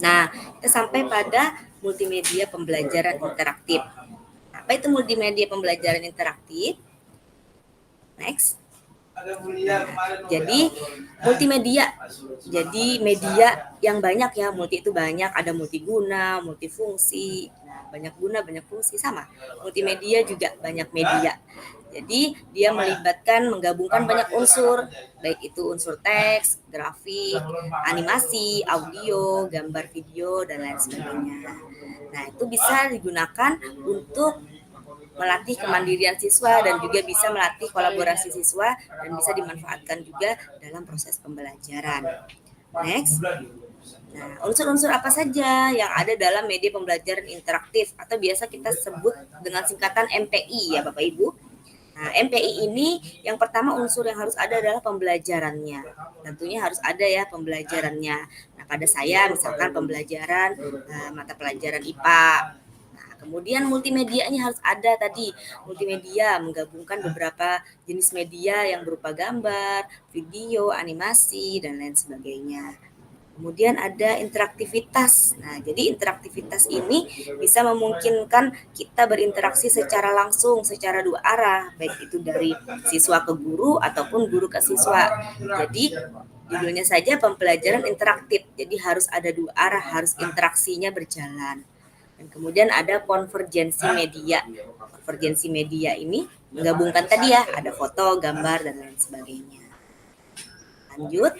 nah kita sampai pada multimedia pembelajaran interaktif. Apa itu multimedia pembelajaran interaktif? Next. Nah, jadi multimedia, jadi media yang banyak ya, multi itu banyak, ada multiguna, multifungsi, banyak guna, banyak fungsi, sama. Multimedia juga banyak media. Jadi dia melibatkan, menggabungkan banyak unsur, baik itu unsur teks, grafik, animasi, audio, gambar video, dan lain sebagainya. Nah, itu bisa digunakan untuk melatih kemandirian siswa dan juga bisa melatih kolaborasi siswa dan bisa dimanfaatkan juga dalam proses pembelajaran. Next. Nah, unsur-unsur apa saja yang ada dalam media pembelajaran interaktif atau biasa kita sebut dengan singkatan MPI ya Bapak Ibu. Nah, MPI ini yang pertama unsur yang harus ada adalah pembelajarannya. Tentunya harus ada ya pembelajarannya. Nah, pada saya misalkan pembelajaran mata pelajaran IPA. Kemudian multimedianya harus ada tadi. Multimedia menggabungkan beberapa jenis media yang berupa gambar, video, animasi, dan lain sebagainya. Kemudian ada interaktivitas. Nah, jadi interaktivitas ini bisa memungkinkan kita berinteraksi secara langsung, secara dua arah, baik itu dari siswa ke guru ataupun guru ke siswa. Jadi judulnya saja pembelajaran interaktif. Jadi harus ada dua arah, harus interaksinya berjalan. Dan kemudian ada konvergensi media. Konvergensi media ini menggabungkan tadi ya, ada foto, gambar, dan lain sebagainya. Lanjut.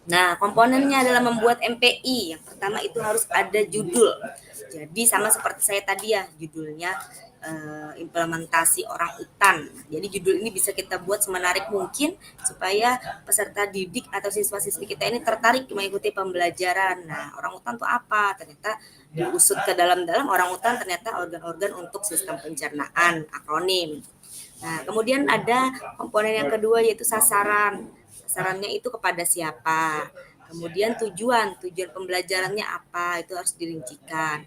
Nah, komponennya adalah membuat MPI. Yang pertama itu harus ada judul. Jadi sama seperti saya tadi ya, judulnya implementasi orang utan. Jadi judul ini bisa kita buat semenarik mungkin supaya peserta didik atau siswa-siswi kita ini tertarik mengikuti pembelajaran. Nah, orang utan itu apa? Ternyata diusut ke dalam-dalam, orang utan ternyata organ-organ untuk sistem pencernaan, akronim. Nah, kemudian ada komponen yang kedua yaitu sasaran. Sasarannya itu kepada siapa. Kemudian tujuan pembelajarannya apa, itu harus dirincikan.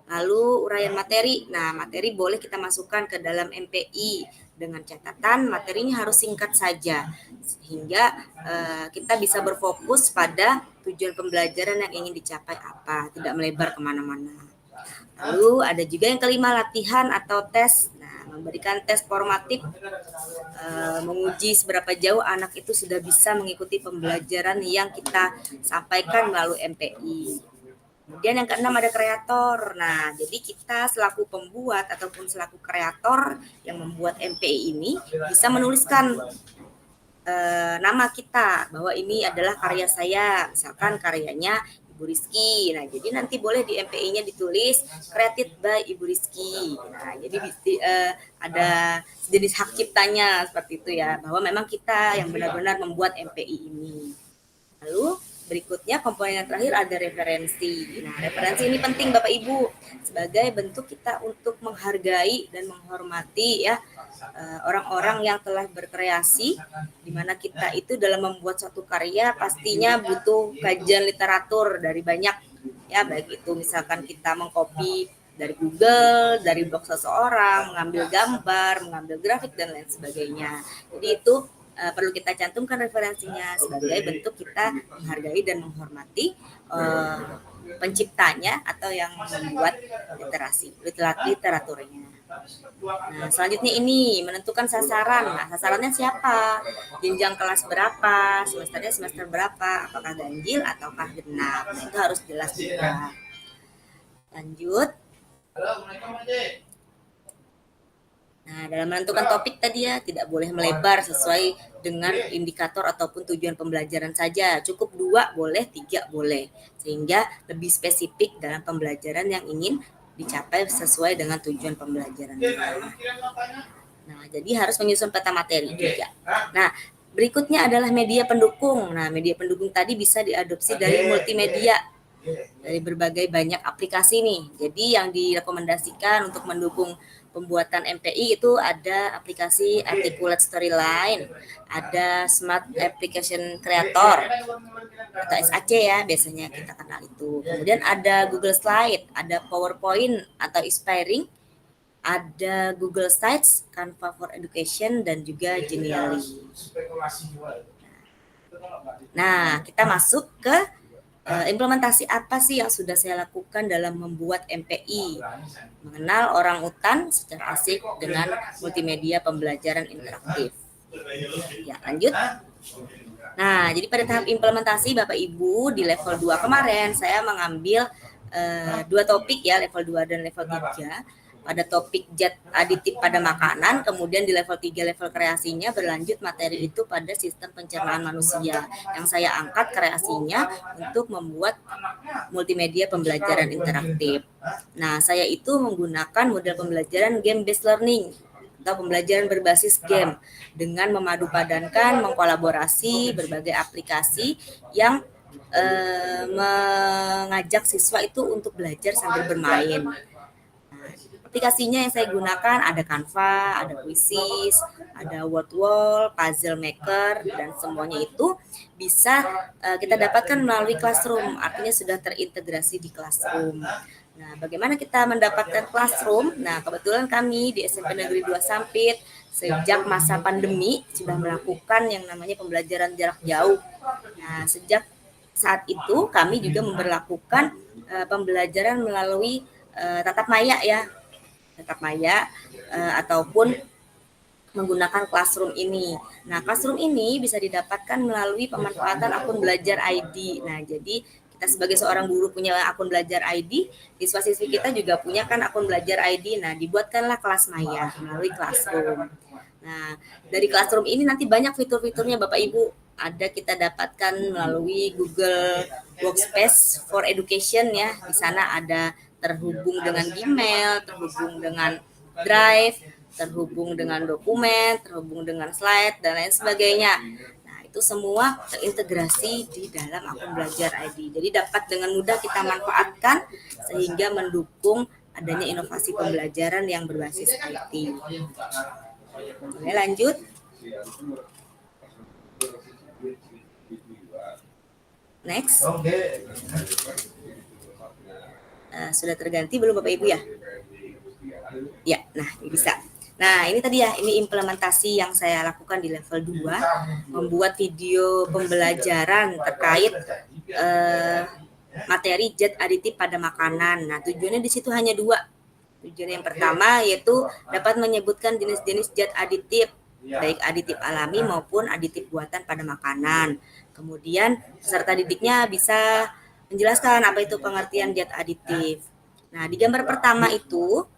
Lalu uraian materi. Nah, materi boleh kita masukkan ke dalam MPI dengan catatan materinya harus singkat saja sehingga kita bisa berfokus pada tujuan pembelajaran yang ingin dicapai apa, tidak melebar kemana-mana. Lalu ada juga yang kelima, latihan atau tes. Memberikan tes formatif, menguji seberapa jauh anak itu sudah bisa mengikuti pembelajaran yang kita sampaikan melalui MPI. Kemudian yang keenam ada kreator. Nah, jadi kita selaku pembuat ataupun selaku kreator yang membuat MPI ini bisa menuliskan nama kita bahwa ini adalah karya saya, misalkan karyanya Ibu Rizky. Nah, jadi nanti boleh di MPI-nya ditulis created by Ibu Rizky. Nah, jadi ada jenis hak ciptanya seperti itu ya, bahwa memang kita yang benar-benar membuat MPI ini. Lalu berikutnya komponen yang terakhir ada referensi. Nah, referensi ini penting Bapak Ibu sebagai bentuk kita untuk menghargai dan menghormati ya orang-orang yang telah berkreasi, di mana kita itu dalam membuat suatu karya pastinya butuh kajian literatur dari banyak ya, baik itu misalkan kita mengcopy dari Google, dari blog seseorang, mengambil gambar, mengambil grafik dan lain sebagainya. Jadi itu perlu kita cantumkan referensinya sebagai bentuk kita menghargai dan menghormati penciptanya atau yang membuat literaturnya. Nah, selanjutnya ini menentukan sasaran. Nah, sasarannya siapa? Jenjang kelas berapa? Semesternya semester berapa? Apakah ganjil ataukah genap? Nah, itu harus jelas juga. Lanjut. Nah, dalam menentukan topik tadi ya, tidak boleh melebar sesuai dengan indikator ataupun tujuan pembelajaran saja. Cukup 2 boleh, 3 boleh. Sehingga lebih spesifik dalam pembelajaran yang ingin dicapai sesuai dengan tujuan pembelajaran. Nah, jadi harus menyusun peta materi juga. Nah, berikutnya adalah media pendukung. Nah, media pendukung tadi bisa diadopsi dari multimedia, dari berbagai banyak aplikasi nih. Jadi yang direkomendasikan untuk mendukung pembuatan MPI itu ada aplikasi Articulate Storyline, ada Smart Application Creator atau SAC ya, biasanya kita kenal itu. Kemudian ada Google Slide, ada PowerPoint atau Inspiring, ada Google Sites, Canva for Education, dan juga Genially. Nah, kita masuk ke implementasi apa sih yang sudah saya lakukan dalam membuat MPI, mengenal orang utan secara asik dengan multimedia pembelajaran interaktif. Ya, lanjut. Nah, jadi pada tahap implementasi Bapak Ibu di level 2 kemarin saya mengambil 2 topik ya, level 2 dan level 3. Pada topik zat aditif pada makanan, kemudian di level 3 level kreasinya berlanjut materi itu pada sistem pencernaan manusia. Yang saya angkat kreasinya untuk membuat multimedia pembelajaran interaktif. Nah, saya itu menggunakan model pembelajaran game based learning atau pembelajaran berbasis game dengan memadupadankan, mengkolaborasi berbagai aplikasi yang mengajak siswa itu untuk belajar sambil bermain. Aplikasinya yang saya gunakan ada Canva, ada Quizzes, ada Wordwall, Puzzle Maker, dan semuanya itu bisa kita dapatkan melalui Classroom, artinya sudah terintegrasi di Classroom. Nah, bagaimana kita mendapatkan Classroom? Nah, kebetulan kami di SMP Negeri 2 Sampit sejak masa pandemi sudah melakukan yang namanya pembelajaran jarak jauh. Nah, sejak saat itu kami juga memberlakukan pembelajaran melalui tatap maya ya, ataupun menggunakan Classroom ini. Nah, Classroom ini bisa didapatkan melalui pemanfaatan akun belajar ID. Nah, jadi kita sebagai seorang guru punya akun belajar ID, siswa-siswi kita juga punya kan akun belajar ID. Nah, dibuatkanlah kelas maya melalui Classroom. Nah, dari Classroom ini nanti banyak fitur-fiturnya Bapak Ibu. Ada kita dapatkan melalui Google Workspace for Education ya. Di sana ada terhubung dengan Gmail, terhubung dengan Drive, terhubung dengan dokumen, terhubung dengan slide, dan lain sebagainya. Nah, itu semua terintegrasi di dalam akun belajar ID. Jadi dapat dengan mudah kita manfaatkan sehingga mendukung adanya inovasi pembelajaran yang berbasis IT. Boleh lanjut? Next. Sudah terganti belum Bapak Ibu ya? Ya, nah bisa. Nah, ini tadi ya, ini implementasi yang saya lakukan di level 2, membuat video pembelajaran terkait materi zat aditif pada makanan. Nah, tujuannya di situ hanya 2. Tujuan yang pertama yaitu dapat menyebutkan jenis-jenis zat aditif, baik aditif alami maupun aditif buatan pada makanan. Kemudian peserta didiknya bisa menjelaskan apa itu pengertian zat aditif. Nah, di gambar pertama itu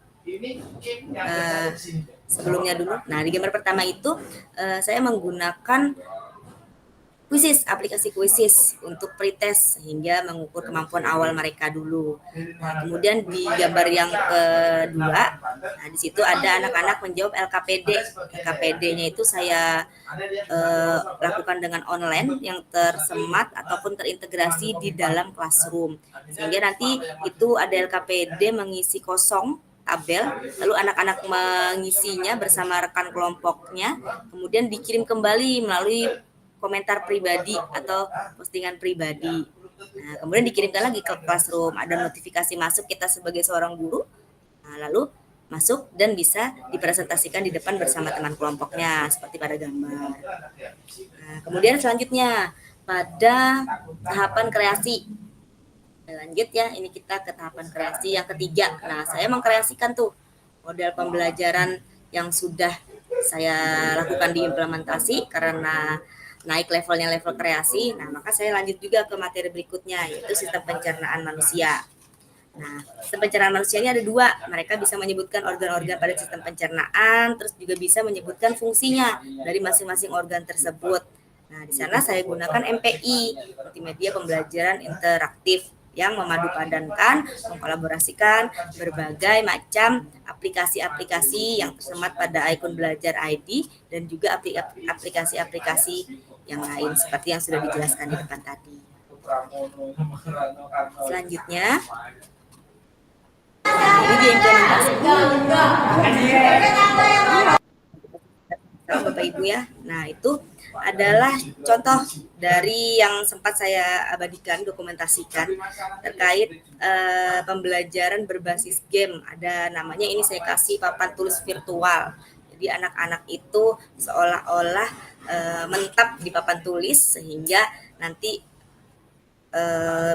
sebelumnya dulu. Nah, di gambar pertama itu saya menggunakan Quizzes, aplikasi Quizzes untuk pretest sehingga mengukur kemampuan awal mereka dulu. Nah, kemudian di gambar yang kedua, nah di situ ada anak-anak menjawab LKPD. LKPD-nya itu saya lakukan dengan online yang tersemat ataupun terintegrasi di dalam Classroom. Sehingga nanti itu ada LKPD mengisi kosong tabel, lalu anak-anak mengisinya bersama rekan kelompoknya, kemudian dikirim kembali melalui komentar pribadi atau postingan pribadi. Nah, kemudian dikirimkan lagi ke Classroom, ada notifikasi masuk kita sebagai seorang guru, nah, lalu masuk dan bisa dipresentasikan di depan bersama teman kelompoknya seperti pada gambar. Nah, kemudian selanjutnya pada tahapan kreasi. Lanjut ya, ini kita ke tahapan kreasi yang ketiga. Nah, saya mengkreasikan tuh model pembelajaran yang sudah saya lakukan di implementasi karena naik levelnya level kreasi. Nah, maka saya lanjut juga ke materi berikutnya, yaitu sistem pencernaan manusia. Nah, sistem pencernaan manusia ini ada 2. Mereka bisa menyebutkan organ-organ pada sistem pencernaan, terus juga bisa menyebutkan fungsinya dari masing-masing organ tersebut. Nah, di sana saya gunakan MPI, multimedia pembelajaran interaktif, yang memadupadankan, mengkolaborasikan berbagai macam aplikasi-aplikasi yang tersemat pada ikon belajar ID dan juga aplikasi-aplikasi yang lain seperti yang sudah dijelaskan di depan tadi. Selanjutnya, ini diimplementasikan Bapak Ibu ya. Nah, itu adalah contoh dari yang sempat saya abadikan, dokumentasikan terkait pembelajaran berbasis game. Ada namanya, ini saya kasih papan tulis virtual. Jadi anak-anak itu seolah-olah mentap di papan tulis sehingga nanti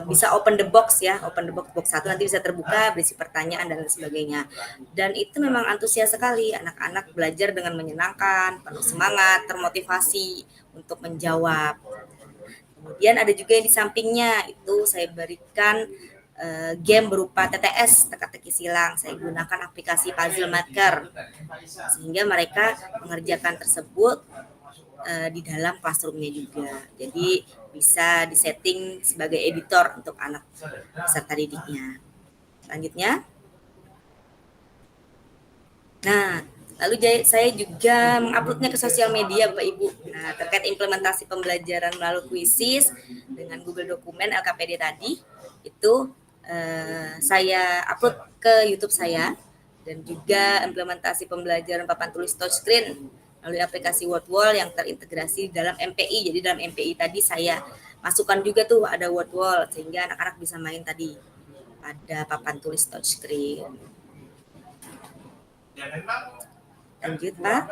bisa open the box ya, open the box 1 nanti bisa terbuka berisi pertanyaan dan lain sebagainya. Dan itu memang antusias sekali, anak-anak belajar dengan menyenangkan, penuh semangat, termotivasi untuk menjawab. Kemudian ada juga yang di sampingnya itu saya berikan game berupa TTS, teka-teki silang. Saya gunakan aplikasi Puzzle Maker sehingga mereka mengerjakan tersebut di dalam Classroom-nya juga. Jadi bisa disetting sebagai editor untuk anak peserta didiknya. Selanjutnya. Nah, lalu saya juga menguploadnya ke sosial media Bapak Ibu. Nah, terkait implementasi pembelajaran melalui Quizzes dengan Google Dokumen LKPD tadi, itu saya upload ke YouTube saya, dan juga implementasi pembelajaran papan tulis touchscreen melalui aplikasi WordWall yang terintegrasi dalam MPI. Jadi dalam MPI tadi saya masukkan juga tuh ada WordWall sehingga anak-anak bisa main tadi pada papan tulis touchscreen. Lanjut Pak.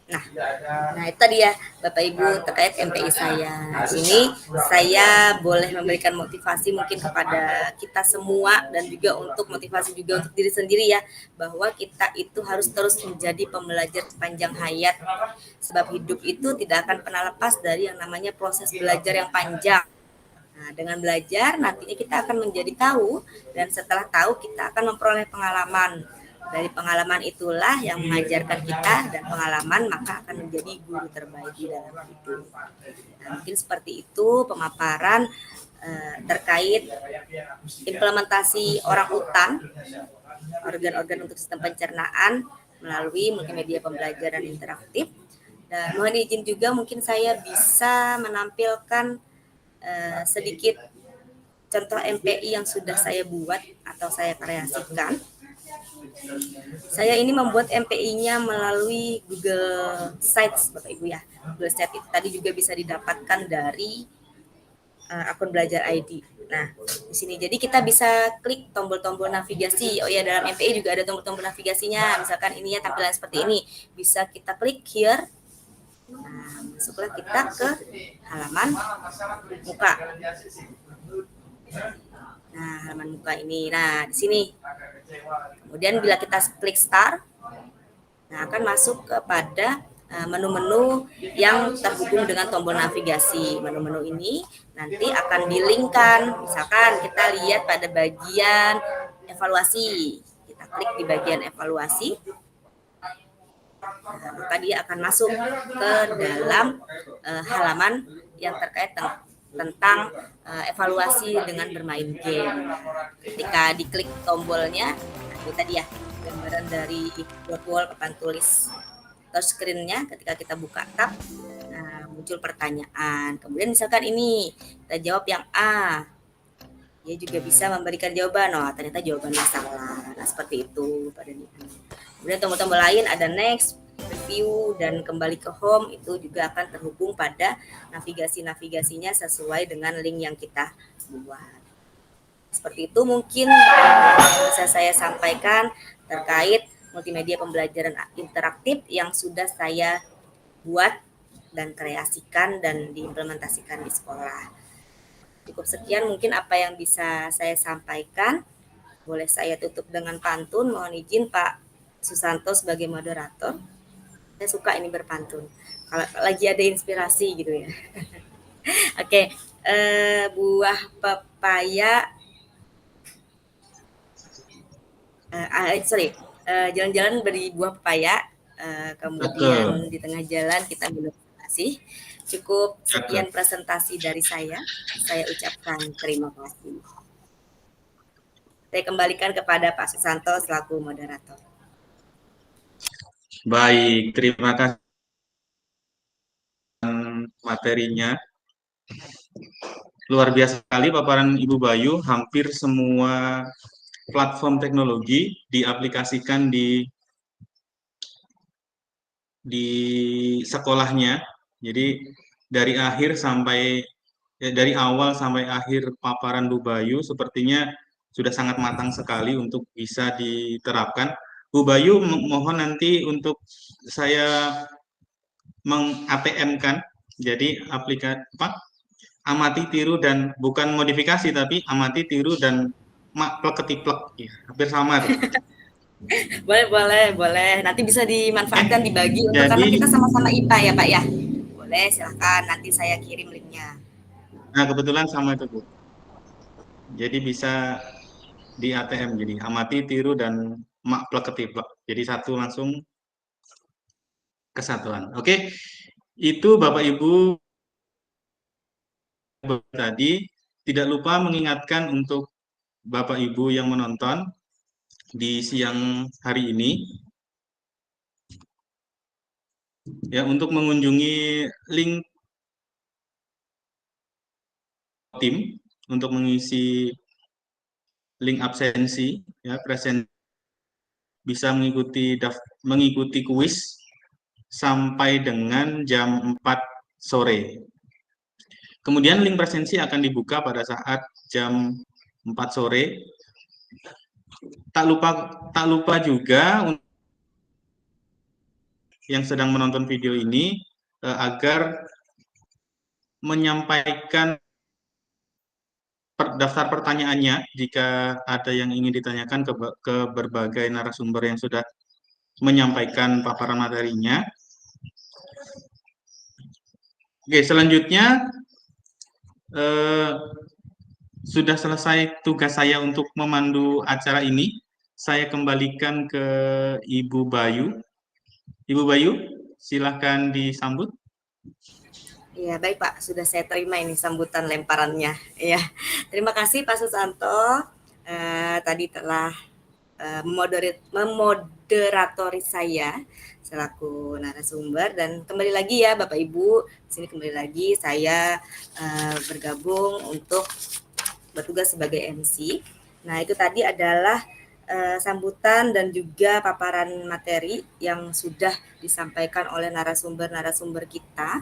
Nah, itu dia Bapak Ibu terkait MPI saya. Ini saya boleh memberikan motivasi mungkin kepada kita semua dan juga untuk motivasi juga untuk diri sendiri ya, bahwa kita itu harus terus menjadi pembelajar sepanjang hayat. Sebab hidup itu tidak akan pernah lepas dari yang namanya proses belajar yang panjang. Nah, dengan belajar nantinya kita akan menjadi tahu, dan setelah tahu kita akan memperoleh pengalaman. Dari pengalaman itulah yang mengajarkan kita, dan pengalaman maka akan menjadi guru terbaik di dalam hidup. Nah, mungkin seperti itu pemaparan terkait implementasi orang utan, organ-organ untuk sistem pencernaan melalui multimedia pembelajaran interaktif. Dan mohon izin juga mungkin saya bisa menampilkan sedikit contoh MPI yang sudah saya buat atau saya kreasikan. Saya ini membuat MPI-nya melalui Google Sites, Bapak Ibu ya. Google Sites itu tadi juga bisa didapatkan dari akun Belajar ID. Nah, di sini jadi kita bisa klik tombol-tombol navigasi. Oh ya, dalam MPI juga ada tombol-tombol navigasinya. Misalkan ini ya tampilan seperti ini. Bisa kita klik here. Nah, masuklah kita ke halaman muka. Nah, halaman muka ini. Nah, di sini. Kemudian bila kita klik start, nah akan masuk kepada menu-menu yang terhubung dengan tombol navigasi. Menu-menu ini nanti akan di-link-kan. Misalkan kita lihat pada bagian evaluasi. Kita klik di bagian evaluasi. Nah, maka dia akan masuk ke dalam halaman yang terkait tentang evaluasi dengan bermain game. Ketika diklik tombolnya, nah itu tadi ya gambaran dari wall papan tulis touchscreen-nya. Ketika kita buka tab, nah, muncul pertanyaan. Kemudian misalkan ini kita jawab yang A, dia juga bisa memberikan jawaban. Oh, ternyata jawabannya salah. Nah, seperti itu pada ini. Kemudian tombol-tombol lain ada next, review, dan kembali ke home. Itu juga akan terhubung pada navigasi-navigasinya sesuai dengan link yang kita buat. Seperti itu mungkin yang bisa saya sampaikan terkait multimedia pembelajaran interaktif yang sudah saya buat dan kreasikan dan diimplementasikan di sekolah. Cukup sekian mungkin apa yang bisa saya sampaikan. Boleh saya tutup dengan pantun. Mohon izin Pak Susanto sebagai moderator. Saya suka ini berpantun. Kalau lagi ada inspirasi gitu ya. Oke, buah pepaya. Jalan-jalan beri buah pepaya. Kemudian di tengah jalan kita minum nasi. Cukup sekian presentasi dari saya. Saya ucapkan terima kasih. Saya kembalikan kepada Pak Susanto selaku moderator. Baik, terima kasih materinya. Luar biasa sekali paparan Ibu Bayu. Hampir semua platform teknologi diaplikasikan di sekolahnya. Jadi dari awal sampai akhir paparan Bu Bayu sepertinya sudah sangat matang sekali untuk bisa diterapkan. Bu Bayu, mohon nanti untuk saya meng-ATM-kan, jadi amati, tiru, dan bukan modifikasi, tapi amati, tiru, dan plek-ketiplek. Ya, hampir sama tuh. Boleh. Nanti bisa dimanfaatkan, dibagi untuk karena kita sama-sama IPA ya Pak ya. Boleh, silakan. Nanti saya kirim linknya. Nah, kebetulan sama itu Bu. Jadi bisa di ATM, jadi amati, tiru, dan plek-ketiplek. Jadi satu langsung kesatuan. Oke, itu Bapak Ibu tadi. Tidak lupa mengingatkan untuk Bapak Ibu yang menonton di siang hari ini ya, untuk mengunjungi link tim untuk mengisi link absensi ya, bisa mengikuti kuis sampai dengan jam 4 sore. Kemudian link presensi akan dibuka pada saat jam 4 sore tak lupa juga yang sedang menonton video ini agar menyampaikan daftar pertanyaannya jika ada yang ingin ditanyakan ke berbagai narasumber yang sudah menyampaikan paparan materinya. Oke, selanjutnya sudah selesai tugas saya untuk memandu acara ini. Saya kembalikan ke Ibu Bayu. Ibu Bayu, silahkan disambut. Ya, baik Pak, sudah saya terima ini sambutan lemparannya. Ya, terima kasih Pak Susanto. Tadi telah memoderatori saya selaku narasumber, dan kembali lagi ya Bapak Ibu, di sini kembali lagi saya bergabung untuk bertugas sebagai MC. Nah, itu tadi adalah sambutan dan juga paparan materi yang sudah disampaikan oleh narasumber-narasumber kita.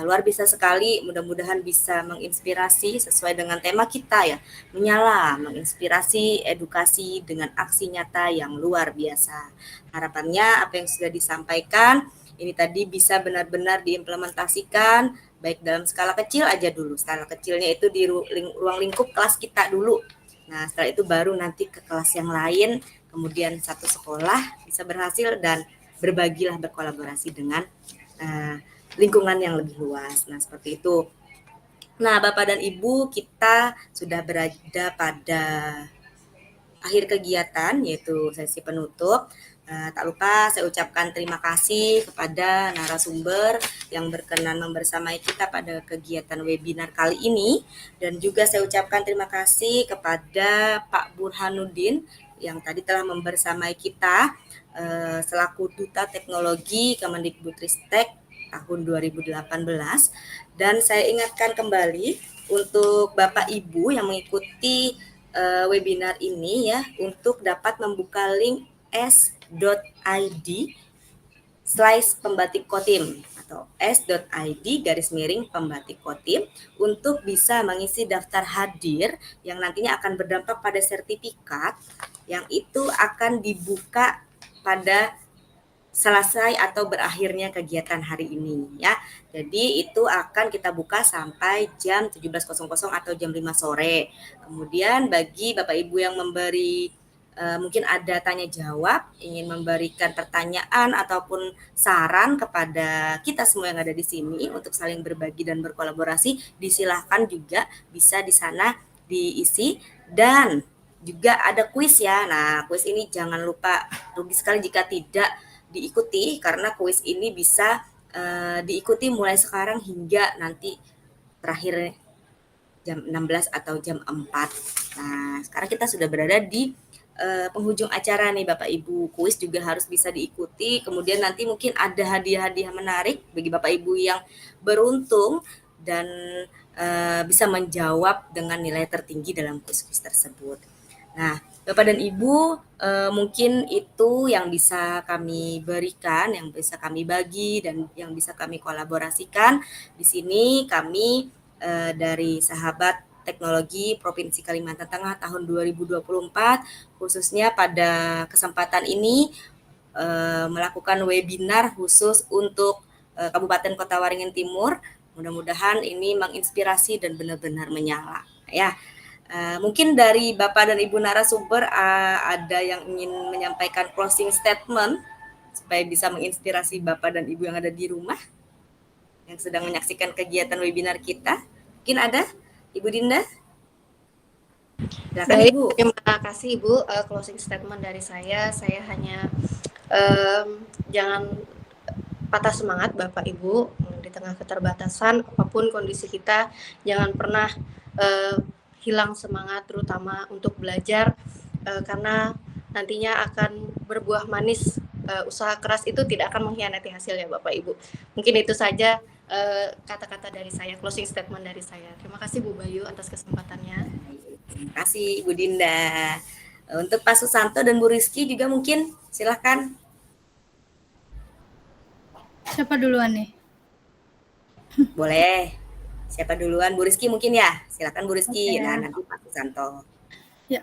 Luar biasa sekali, mudah-mudahan bisa menginspirasi sesuai dengan tema kita ya, menyala, menginspirasi, edukasi dengan aksi nyata yang luar biasa. Harapannya apa yang sudah disampaikan ini tadi bisa benar-benar diimplementasikan, baik dalam skala kecil aja dulu. Skala kecilnya itu di ruang lingkup kelas kita dulu. Nah, setelah itu baru nanti ke kelas yang lain, kemudian satu sekolah bisa berhasil dan berbagilah, berkolaborasi dengan lingkungan yang lebih luas. Nah, seperti itu. Nah, Bapak dan Ibu, kita sudah berada pada akhir kegiatan, yaitu sesi penutup. Tak lupa saya ucapkan terima kasih kepada narasumber yang berkenan membersamai kita pada kegiatan webinar kali ini. Dan juga saya ucapkan terima kasih kepada Pak Burhanuddin yang tadi telah membersamai kita selaku Duta Teknologi Kemendikbudristek tahun 2018. Dan saya ingatkan kembali untuk Bapak Ibu yang mengikuti webinar ini ya, untuk dapat membuka link s.id/pembatik kotim atau s.id/pembatik kotim untuk bisa mengisi daftar hadir yang nantinya akan berdampak pada sertifikat yang itu akan dibuka pada selesai atau berakhirnya kegiatan hari ini ya. Jadi itu akan kita buka sampai jam 17.00 atau jam 5 sore. Kemudian bagi Bapak Ibu yang memberi mungkin ada tanya jawab, ingin memberikan pertanyaan ataupun saran kepada kita semua yang ada di sini untuk saling berbagi dan berkolaborasi, disilahkan juga bisa di sana diisi. Dan juga ada kuis ya. Nah, kuis ini jangan lupa, rugi sekali jika tidak diikuti, karena kuis ini bisa diikuti mulai sekarang hingga nanti terakhir jam 16 atau jam 4. Nah, sekarang kita sudah berada di penghujung acara nih Bapak Ibu. Kuis juga harus bisa diikuti. Kemudian nanti mungkin ada hadiah-hadiah menarik bagi Bapak Ibu yang beruntung dan bisa menjawab dengan nilai tertinggi dalam kuis-kuis tersebut. Nah, Bapak dan Ibu, mungkin itu yang bisa kami berikan, yang bisa kami bagi, dan yang bisa kami kolaborasikan. Di sini kami dari Sahabat Teknologi Provinsi Kalimantan Tengah tahun 2024, khususnya pada kesempatan ini melakukan webinar khusus untuk Kabupaten Kota Waringin Timur. Mudah-mudahan ini menginspirasi dan benar-benar menyala ya. Mungkin dari Bapak dan Ibu narasumber ada yang ingin menyampaikan closing statement supaya bisa menginspirasi Bapak dan Ibu yang ada di rumah yang sedang menyaksikan kegiatan webinar kita. Mungkin ada Ibu Dinda? Silakan Ibu. Terima kasih Ibu. Closing statement dari saya hanya jangan patah semangat Bapak Ibu di tengah keterbatasan apapun kondisi kita, jangan pernah hilang semangat, terutama untuk belajar, karena nantinya akan berbuah manis. Usaha keras itu tidak akan mengkhianati hasilnya Bapak Ibu. Mungkin itu saja kata-kata dari saya, closing statement dari saya. Terima kasih Bu Bayu atas kesempatannya. Terima kasih Ibu Dinda. Untuk Pak Susanto dan Bu Rizky juga mungkin silakan. Siapa duluan nih? Boleh. Siapa duluan? Bu Rizky mungkin ya? Silakan Bu Rizky. Nah, nanti Pak Susanto. Ya.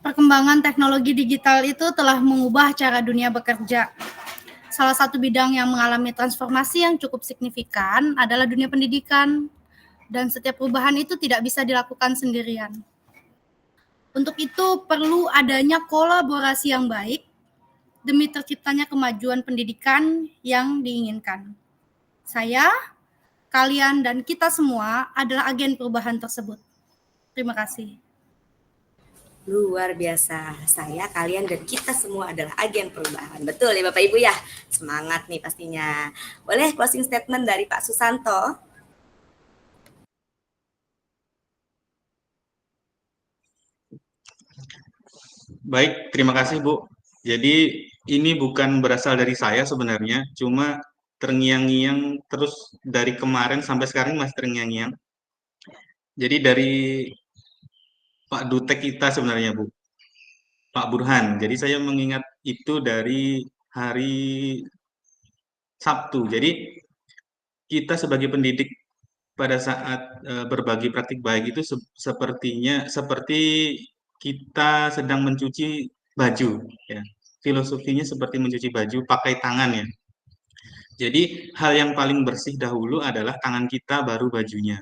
perkembangan teknologi digital itu telah mengubah cara dunia bekerja. Salah satu bidang yang mengalami transformasi yang cukup signifikan adalah dunia pendidikan, dan setiap perubahan itu tidak bisa dilakukan sendirian. Untuk itu perlu adanya kolaborasi yang baik demi terciptanya kemajuan pendidikan yang diinginkan. Saya, kalian, dan kita semua adalah agen perubahan tersebut. Terima kasih. Luar biasa. Saya, kalian, dan kita semua adalah agen perubahan. Betul ya Bapak Ibu ya? Semangat nih pastinya. Boleh closing statement dari Pak Susanto? Baik, terima kasih Bu. Jadi ini bukan berasal dari saya sebenarnya, cuma terngiang-ngiang terus dari kemarin sampai sekarang masih terngiang-ngiang. Jadi dari Pak Dutek kita sebenarnya Bu, Pak Burhan. Jadi saya mengingat itu dari hari Sabtu. Jadi kita sebagai pendidik pada saat berbagi praktik baik itu sepertinya seperti kita sedang mencuci baju, ya. Filosofinya seperti mencuci baju pakai tangan, ya. Jadi hal yang paling bersih dahulu adalah tangan kita, baru bajunya.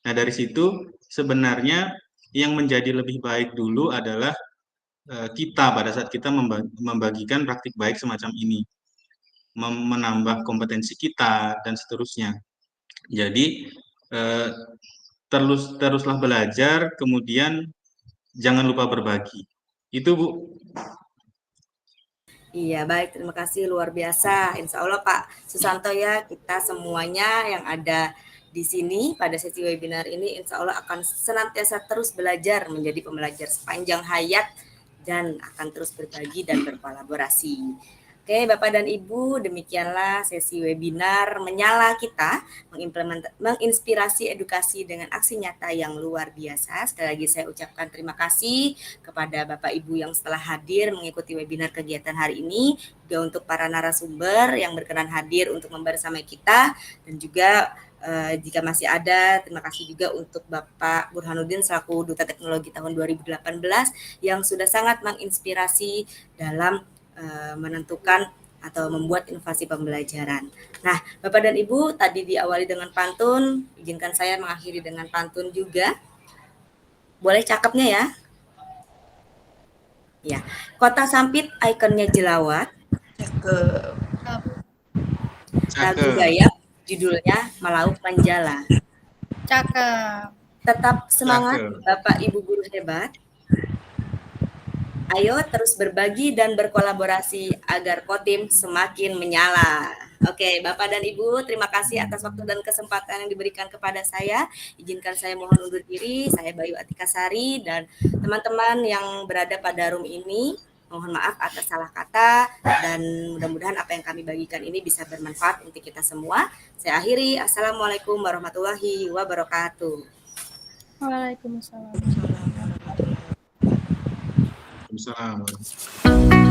Nah dari situ sebenarnya yang menjadi lebih baik dulu adalah kita pada saat kita membagikan praktik baik semacam ini, menambah kompetensi kita dan seterusnya. Jadi teruslah belajar, kemudian jangan lupa berbagi. Itu Bu. Iya, baik. Terima kasih, luar biasa. Insya Allah Pak Susanto ya, kita semuanya yang ada di sini pada sesi webinar ini insya Allah akan senantiasa terus belajar menjadi pembelajar sepanjang hayat dan akan terus berbagi dan berkolaborasi. Oke, Bapak dan Ibu, demikianlah sesi webinar Menyala kita, menginspirasi edukasi dengan aksi nyata yang luar biasa. Sekali lagi saya ucapkan terima kasih kepada Bapak Ibu yang setelah hadir mengikuti webinar kegiatan hari ini, juga untuk para narasumber yang berkenan hadir untuk membersamai kita, dan juga jika masih ada, terima kasih juga untuk Bapak Burhanuddin selaku Duta Teknologi tahun 2018 yang sudah sangat menginspirasi dalam menentukan atau membuat inovasi pembelajaran. Nah, Bapak dan Ibu, tadi diawali dengan pantun, izinkan saya mengakhiri dengan pantun juga. Boleh cakepnya ya? Ya, Kota Sampit ikonnya jelawat. Lagu Gayak judulnya Melaut Manjala. Cakep. Tetap semangat Bapak Ibu guru hebat. Ayo terus berbagi dan berkolaborasi agar Kotim semakin menyala. Oke, Bapak dan Ibu, terima kasih atas waktu dan kesempatan yang diberikan kepada saya. Izinkan saya mohon undur diri. Saya Bayu Atika Sari dan teman-teman yang berada pada room ini. Mohon maaf atas salah kata dan mudah-mudahan apa yang kami bagikan ini bisa bermanfaat untuk kita semua. Saya akhiri. Assalamualaikum warahmatullahi wabarakatuh. Waalaikumsalam. Waalaikumsalam.